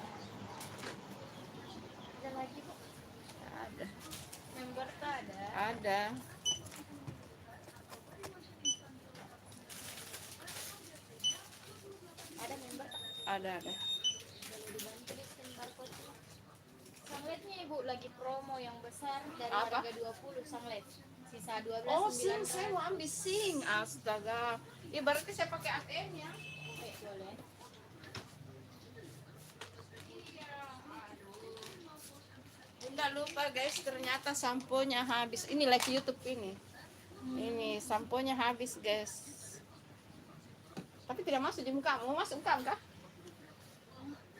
Ada lagi Bu. Ada. Member tuh ada. Ada. Ada member tak? Ada. Dibantu di scan barcode. Sangletnya Ibu lagi promo yang besar dari Apa? harga 20 sanglet. Sisa 12 Oh, sing, saya 900. mau ambil sing. Astaga. Ya berarti saya pakai ATM ya. boleh. Bunda lupa guys, ternyata sampo-nya habis. Ini lagi YouTube ini. Ini sampo-nya habis guys. Tapi tidak masuk di mukamu. Mau masuk mukamu kah?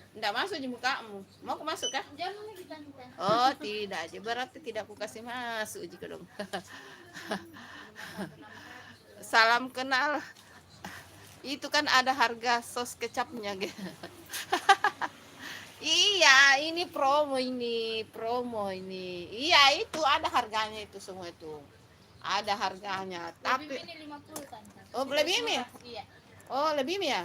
Tidak masuk di mukamu. Mau aku masuk kah? Jangan lagi tante. Oh tidak, aja berarti tidak aku kasih masuk jika dong. Salam kenal. Itu kan ada harga sos kecapnya guys. Iya, ini promo ini, promo ini. Iya, itu ada harganya itu semua itu. Ada harganya. Tapi Tapi ini 50 tante. oh lebih ya? Iya. Oh lebih ya?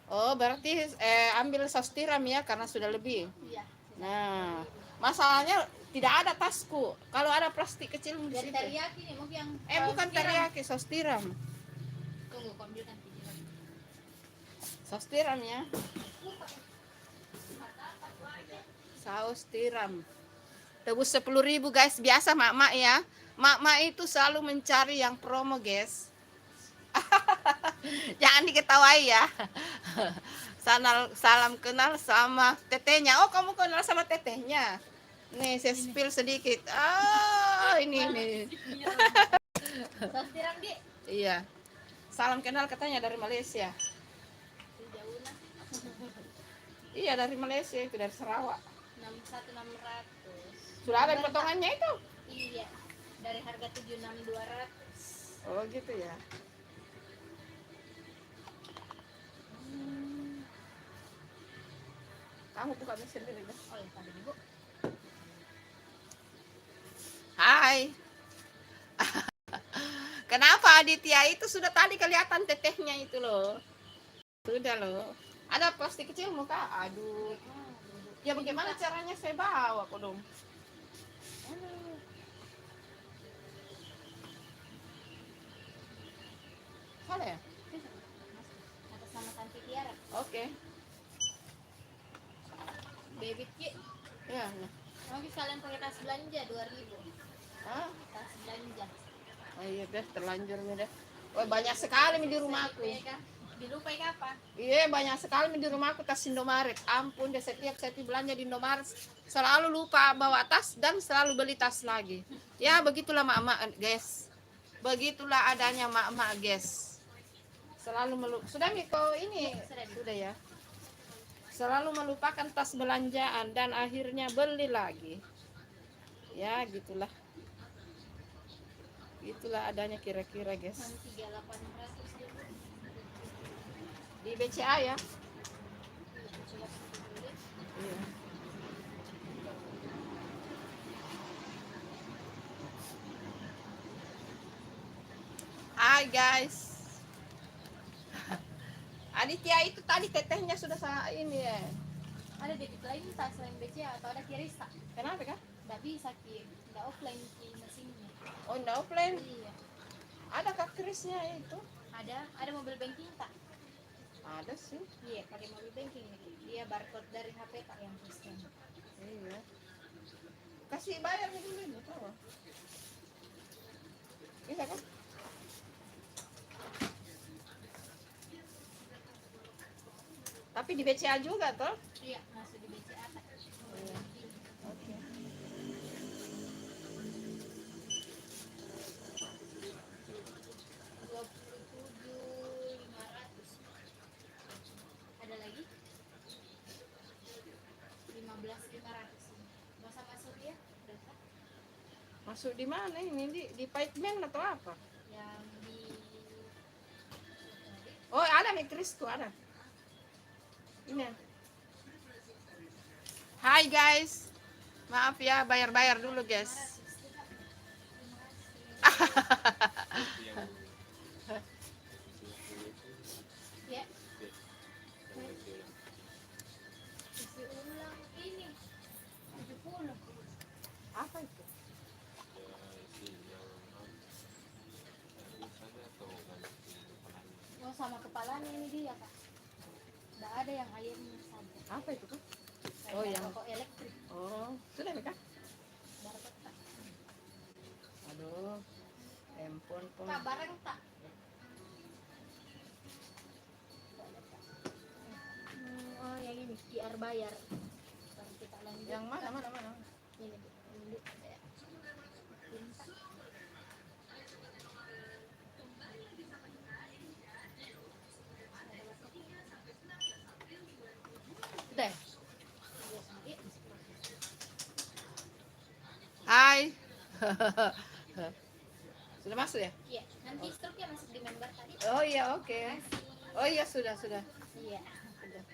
Oh berarti ambil sos tiram ya karena sudah lebih. Iya. Nah, masalahnya tidak ada tasku. Kalau ada plastik kecil di Dari situ. teriyaki nih, mau yang Bukan tiram. teriyaki, sos tiram. Tunggu, kau ambil nanti. Sos tiram ya. Saus tiram. Tebus 10.000 guys. Biasa mak-mak ya. Mak-mak itu selalu mencari yang promo guys. Jangan diketawai ya. Salam kenal sama tetehnya. Oh kamu kenal sama tetehnya. Nih saya spill sedikit. Ini. Saus tiram, Di. Iya. Salam kenal katanya dari Malaysia. Jauh lah. Iya dari Malaysia itu dari Sarawak. 61.600. Sudah ada potongannya itu. Iya. Dari harga 76.200. Oh gitu ya. Kamu buka sendiri kan? Oh ya, tadi Ibu. Hai. Kenapa Aditya itu sudah tadi kelihatan tetehnya itu loh. Sudah loh. Ada plastik kecil muka. Aduh. Ya bagaimana caranya saya bawa kok dong? Aduh. Salah ya? Atas nama Tanti Tiara. Oke. Baby Ki. Ya. Nah. Mau kalian pakai tas belanja 2.000. Hah? Tas belanja. Oh iya deh, terlanjur nih deh. Wah, banyak sekali di rumahku. Dilupai apa? Iya, banyak sekali di rumahku tas Indomaret. Ampun deh, setiap saya belanja di Indomaret selalu lupa bawa tas dan selalu beli tas lagi. Ya, begitulah mak-mak, guys. Begitulah adanya mak-mak, guys. Selalu sudah Miko ini sudah ya. Selalu melupakan tas belanjaan dan akhirnya beli lagi. Ya, gitulah. Itulah adanya kira-kira guys 3800 di BCA ya. Iya. Hai guys. Aditya itu tadi tetehnya sudah ini ya. ada debit lain tak selain BCA atau ada Kirista? Kenapa kah? Nggak bisa Ki, nggak offline Ki mesinnya. Oh enggak offline. Iya. Ada kak krisnya itu? Ada mobil banking tak? Ada sih. Iya, pakai mobil banking nih. Dia barcode dari HP tak yang Kristen. Iya. Kasih bayar dulu ini tahu. Bisa kan? Tapi di BCA juga toh? Iya, masuk di BCA tak? Iya. Oke. Ada lagi? 15.500. Masa masuk dia? Berapa? Masuk di mana ini? Di pavement atau apa? Yang di Oh, ada Mikrisku ada. Ini. Hai guys. Maaf ya, bayar-bayar dulu guys. ya. Isi ulang ini 70. Apa itu? Oh, sama kepalanya ini dia kak. Nggak ada yang airnya saja. Apa itu kan? Kayak Oh, yang rokok elektrik. Oh, sudah Mika? Barcode tak? Aduh. Handphone pun. Kak, barang tak? baru bayar. Baru kita lanjut. Yang mana? Ini Bu. Ini saya minta. Udah. Iya. Hai. Sudah masuk ya? Iya, nanti struknya masuk di member tadi. Oh iya, oke. Oh iya, sudah. Iya. Sudah.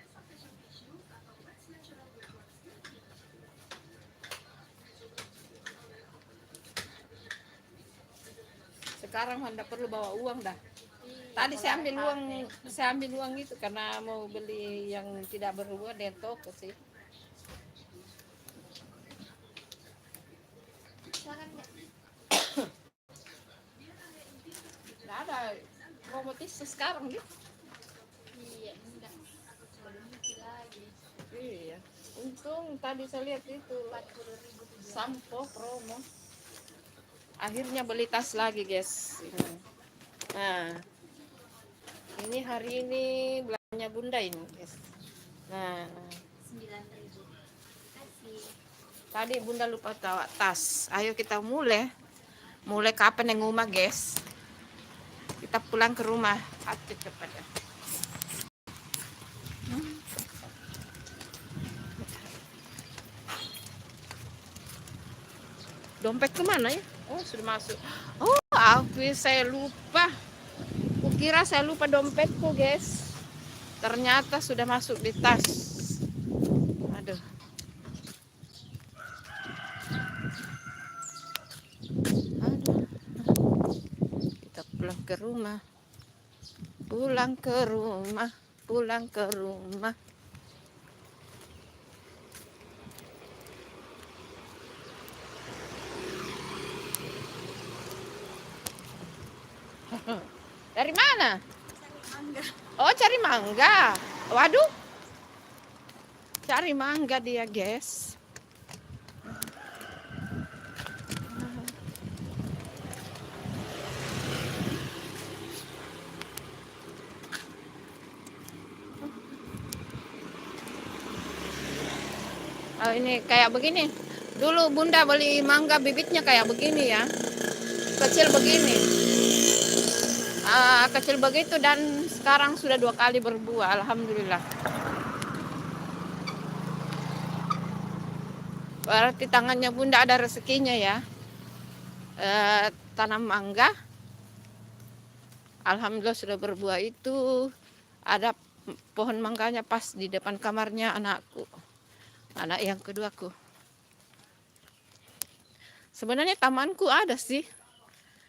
Sekarang Anda perlu bawa uang dah. Tadi saya ambil uang itu karena mau beli yang tidak berhubungan dengan toko sih. Silakan Kak. Nggak ada promotis sekarang gitu. Iya, enggak. Belum mati lagi. Iya. Untung tadi saya lihat itu 40.000 tujuh. sampo promo. Akhirnya beli tas lagi, guys. Ini. Nah, ini hari ini belanjanya Bunda ini, guys. Nah, 9.000. Kasih. tadi Bunda lupa tawa tas. Ayo kita mulai. Mulai kapan yang rumah, guys? Kita pulang ke rumah. Ayo cepat ya. Dompet kemana ya? Oh, sudah masuk. Oh, saya lupa. Kukira saya lupa dompetku, guys. Ternyata sudah masuk di tas. Aduh. Kita pulang ke rumah. Pulang ke rumah. Dari mana? Oh, cari mangga. Waduh. Cari mangga dia, guys. Oh, ini kayak begini. Dulu Bunda beli mangga bibitnya kayak begini ya. Kecil begini. Kecil begitu dan sekarang sudah 2 kali berbuah, alhamdulillah. Berarti tangannya Bunda ada rezekinya ya. Tanam mangga, alhamdulillah sudah berbuah. Itu ada pohon mangganya pas di depan kamarnya anakku, anak yang keduaku. Sebenarnya tamanku ada sih,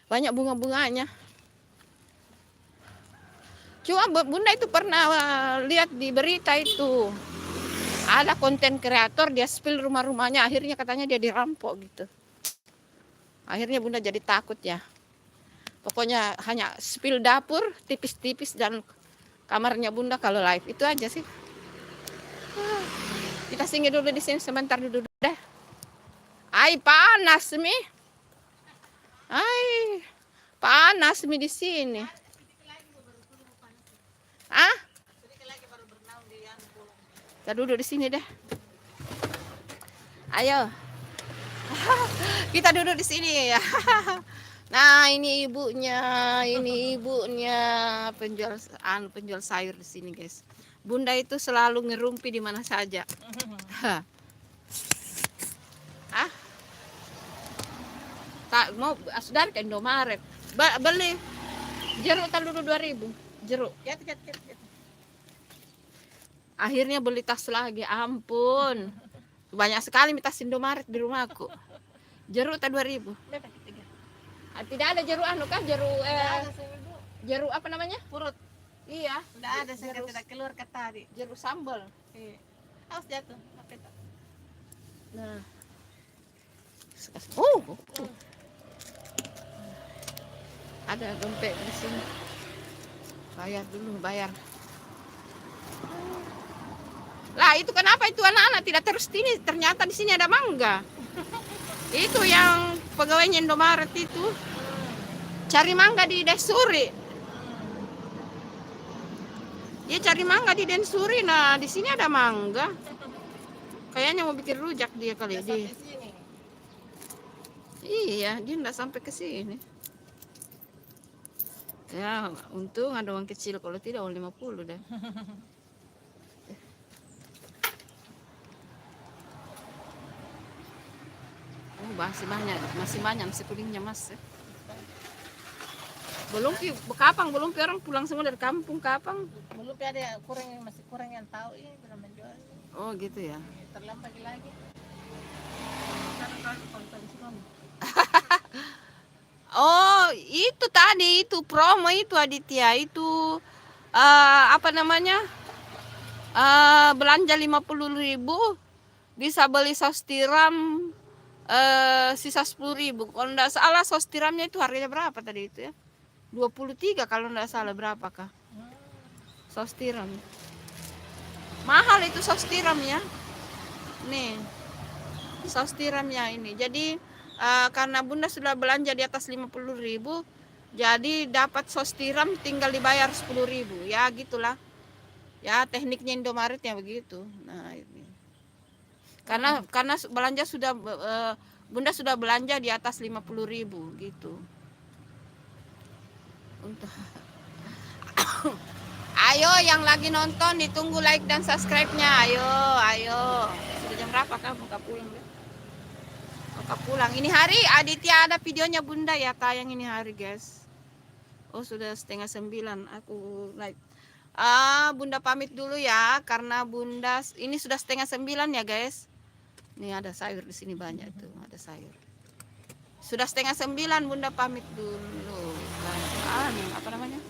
banyak bunga-bunganya. Cuma Bunda itu pernah lihat di berita itu ada konten kreator dia spill rumah-rumahnya, akhirnya katanya dia dirampok gitu. Akhirnya Bunda jadi takut ya. Pokoknya hanya spill dapur tipis-tipis dan kamarnya Bunda kalau live, itu aja sih. Kita singgah dulu di sini sebentar dulu deh. Ai panas mi. Ai panas mi di sini. Kita duduk di sini deh. Ayo. Kita duduk di sini ya. Nah, ini ibunya penjual sayur di sini, guys. Bunda itu selalu ngerumpi di mana saja. Tak mau asdar ke Indomaret. Beli jeruk dulu 2.000. Jeruk. Akhirnya beli tas lagi, ampun. Banyak sekali tas Indomaret di rumahku. Jeruk 2.000. Tidak ada jeruk anu kan, jeruk apa namanya? Purut. Iya. Tidak ada, saya tidak keluar ke tadi. Jeruk sambal. Iya. Awas jatuh. Apa itu? Nah. Ada dompet di sini. Bayar dulu, bayar. Lah itu kenapa itu anak-anak tidak terus ini? Ternyata di sini ada mangga. Itu yang pegawainya Indomaret itu cari mangga di Densuri. Dia cari mangga di Densuri. Nah di sini ada mangga. Kayaknya mau bikin rujak dia kali Udah dia. sampai sini. Iya, dia nggak sampai ke sini. Ya, untung ada uang kecil, kalau tidak uang 50 dah. Oh, masih banyak nasi kuningnya mas. Belum orang pulang semua dari kampung kapan? Belum ada masih kurang yang tahu ini belum menjual. Oh gitu ya. Terlambat lagi. Karena kalau tadi suami. Oh itu tadi itu promo itu Aditya itu apa namanya belanja 50.000 bisa beli saus tiram sisa 10.000. Kalau nggak salah saus tiramnya itu harganya berapa tadi itu ya? 23 kalau nggak salah, berapakah saus tiram? Mahal itu saus tiram ya. Nih saus tiramnya ini. Jadi karena Bunda sudah belanja di atas 50.000, jadi dapat saus tiram tinggal dibayar 10.000. Ya gitulah. Ya tekniknya Indomaretnya begitu. Nah ini. Karena belanja sudah Bunda sudah belanja di atas 50.000 gitu. Untuk ayo yang lagi nonton ditunggu like dan subscribe-nya. Ayo. Sudah jam berapa kamu pulang deh? Pulang. Ini hari Aditya ada videonya Bunda ya, tayang ini hari guys. Oh sudah 8:30 aku like. Bunda pamit dulu ya, karena Bunda ini sudah 8:30 ya guys. Nih ada sayur di sini banyak tuh, ada sayur. Sudah 8:30 Bunda pamit dulu. Apa namanya?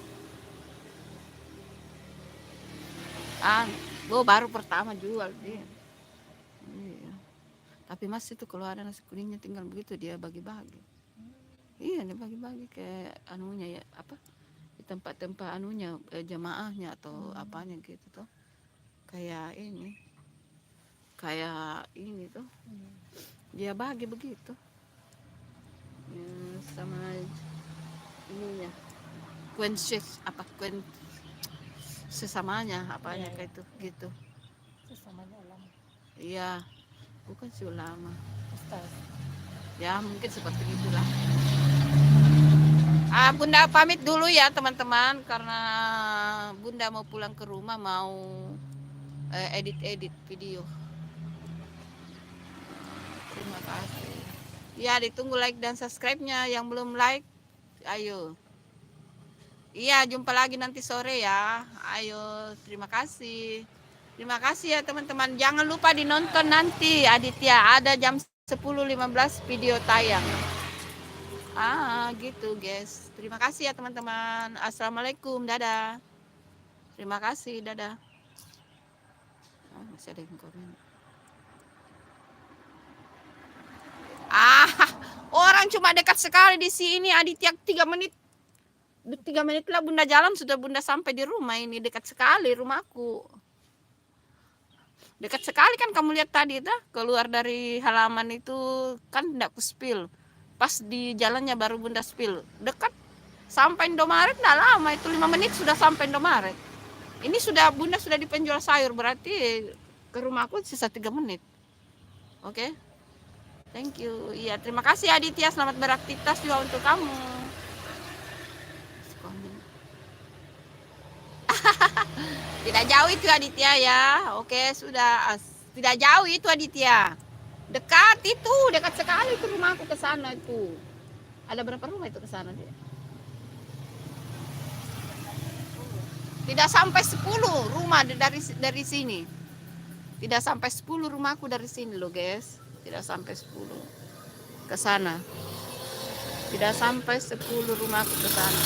Baru pertama jual dia. Iya. Tapi Mas itu kalau ada nasi kuningnya tinggal begitu dia bagi-bagi. Iya, dia bagi-bagi kayak anunya ya, apa? Di tempat-tempat anunya jamaahnya atau apanya gitu tuh. Kayak ini tuh. Dia bagi begitu. Ya, sama ininya. Kuen sesamanya apanya kayak itu gitu. Sesamanya ulama. Iya. Bukan si ulama. Ustaz. Ya mungkin seperti itulah. Bunda pamit dulu ya teman-teman, karena Bunda mau pulang ke rumah, mau edit video. Terima kasih. Ya ditunggu like dan subscribe-nya. Yang belum like, ayo. Iya jumpa lagi nanti sore ya. Ayo, terima kasih. Terima kasih ya teman-teman. Jangan lupa dinonton nanti Aditya. Ada jam 10.15 video tayang. Gitu guys. Terima kasih ya teman-teman. Assalamualaikum. Dadah. Terima kasih. Dadah. Masih ada yang komen. Orang cuma dekat sekali di sini Aditya, 3 menit. 3 menit lah Bunda jalan sudah Bunda sampai di rumah ini. Dekat sekali rumahku. Dekat sekali kan kamu lihat tadi dah, keluar dari halaman itu kan tidak ku spill. Pas di jalannya baru Bunda spill. Dekat sampai Indomaret tidak lama, itu 5 menit sudah sampai Indomaret. Ini sudah Bunda sudah di penjual sayur, berarti ke rumahku sisa 3 menit. Oke. Thank you. Iya, terima kasih Aditya, selamat beraktivitas juga untuk kamu. Tidak jauh itu Aditya ya. Oke, sudah. Tidak jauh itu Aditya. Dekat itu, dekat sekali itu rumahku ke sana itu. Ada berapa rumah itu ke sana dia? Tidak sampai 10 rumah dari sini. Tidak sampai 10 rumahku dari sini loh, guys. Tidak sampai 10 ke sana. Tidak sampai 10 rumahku ke sana.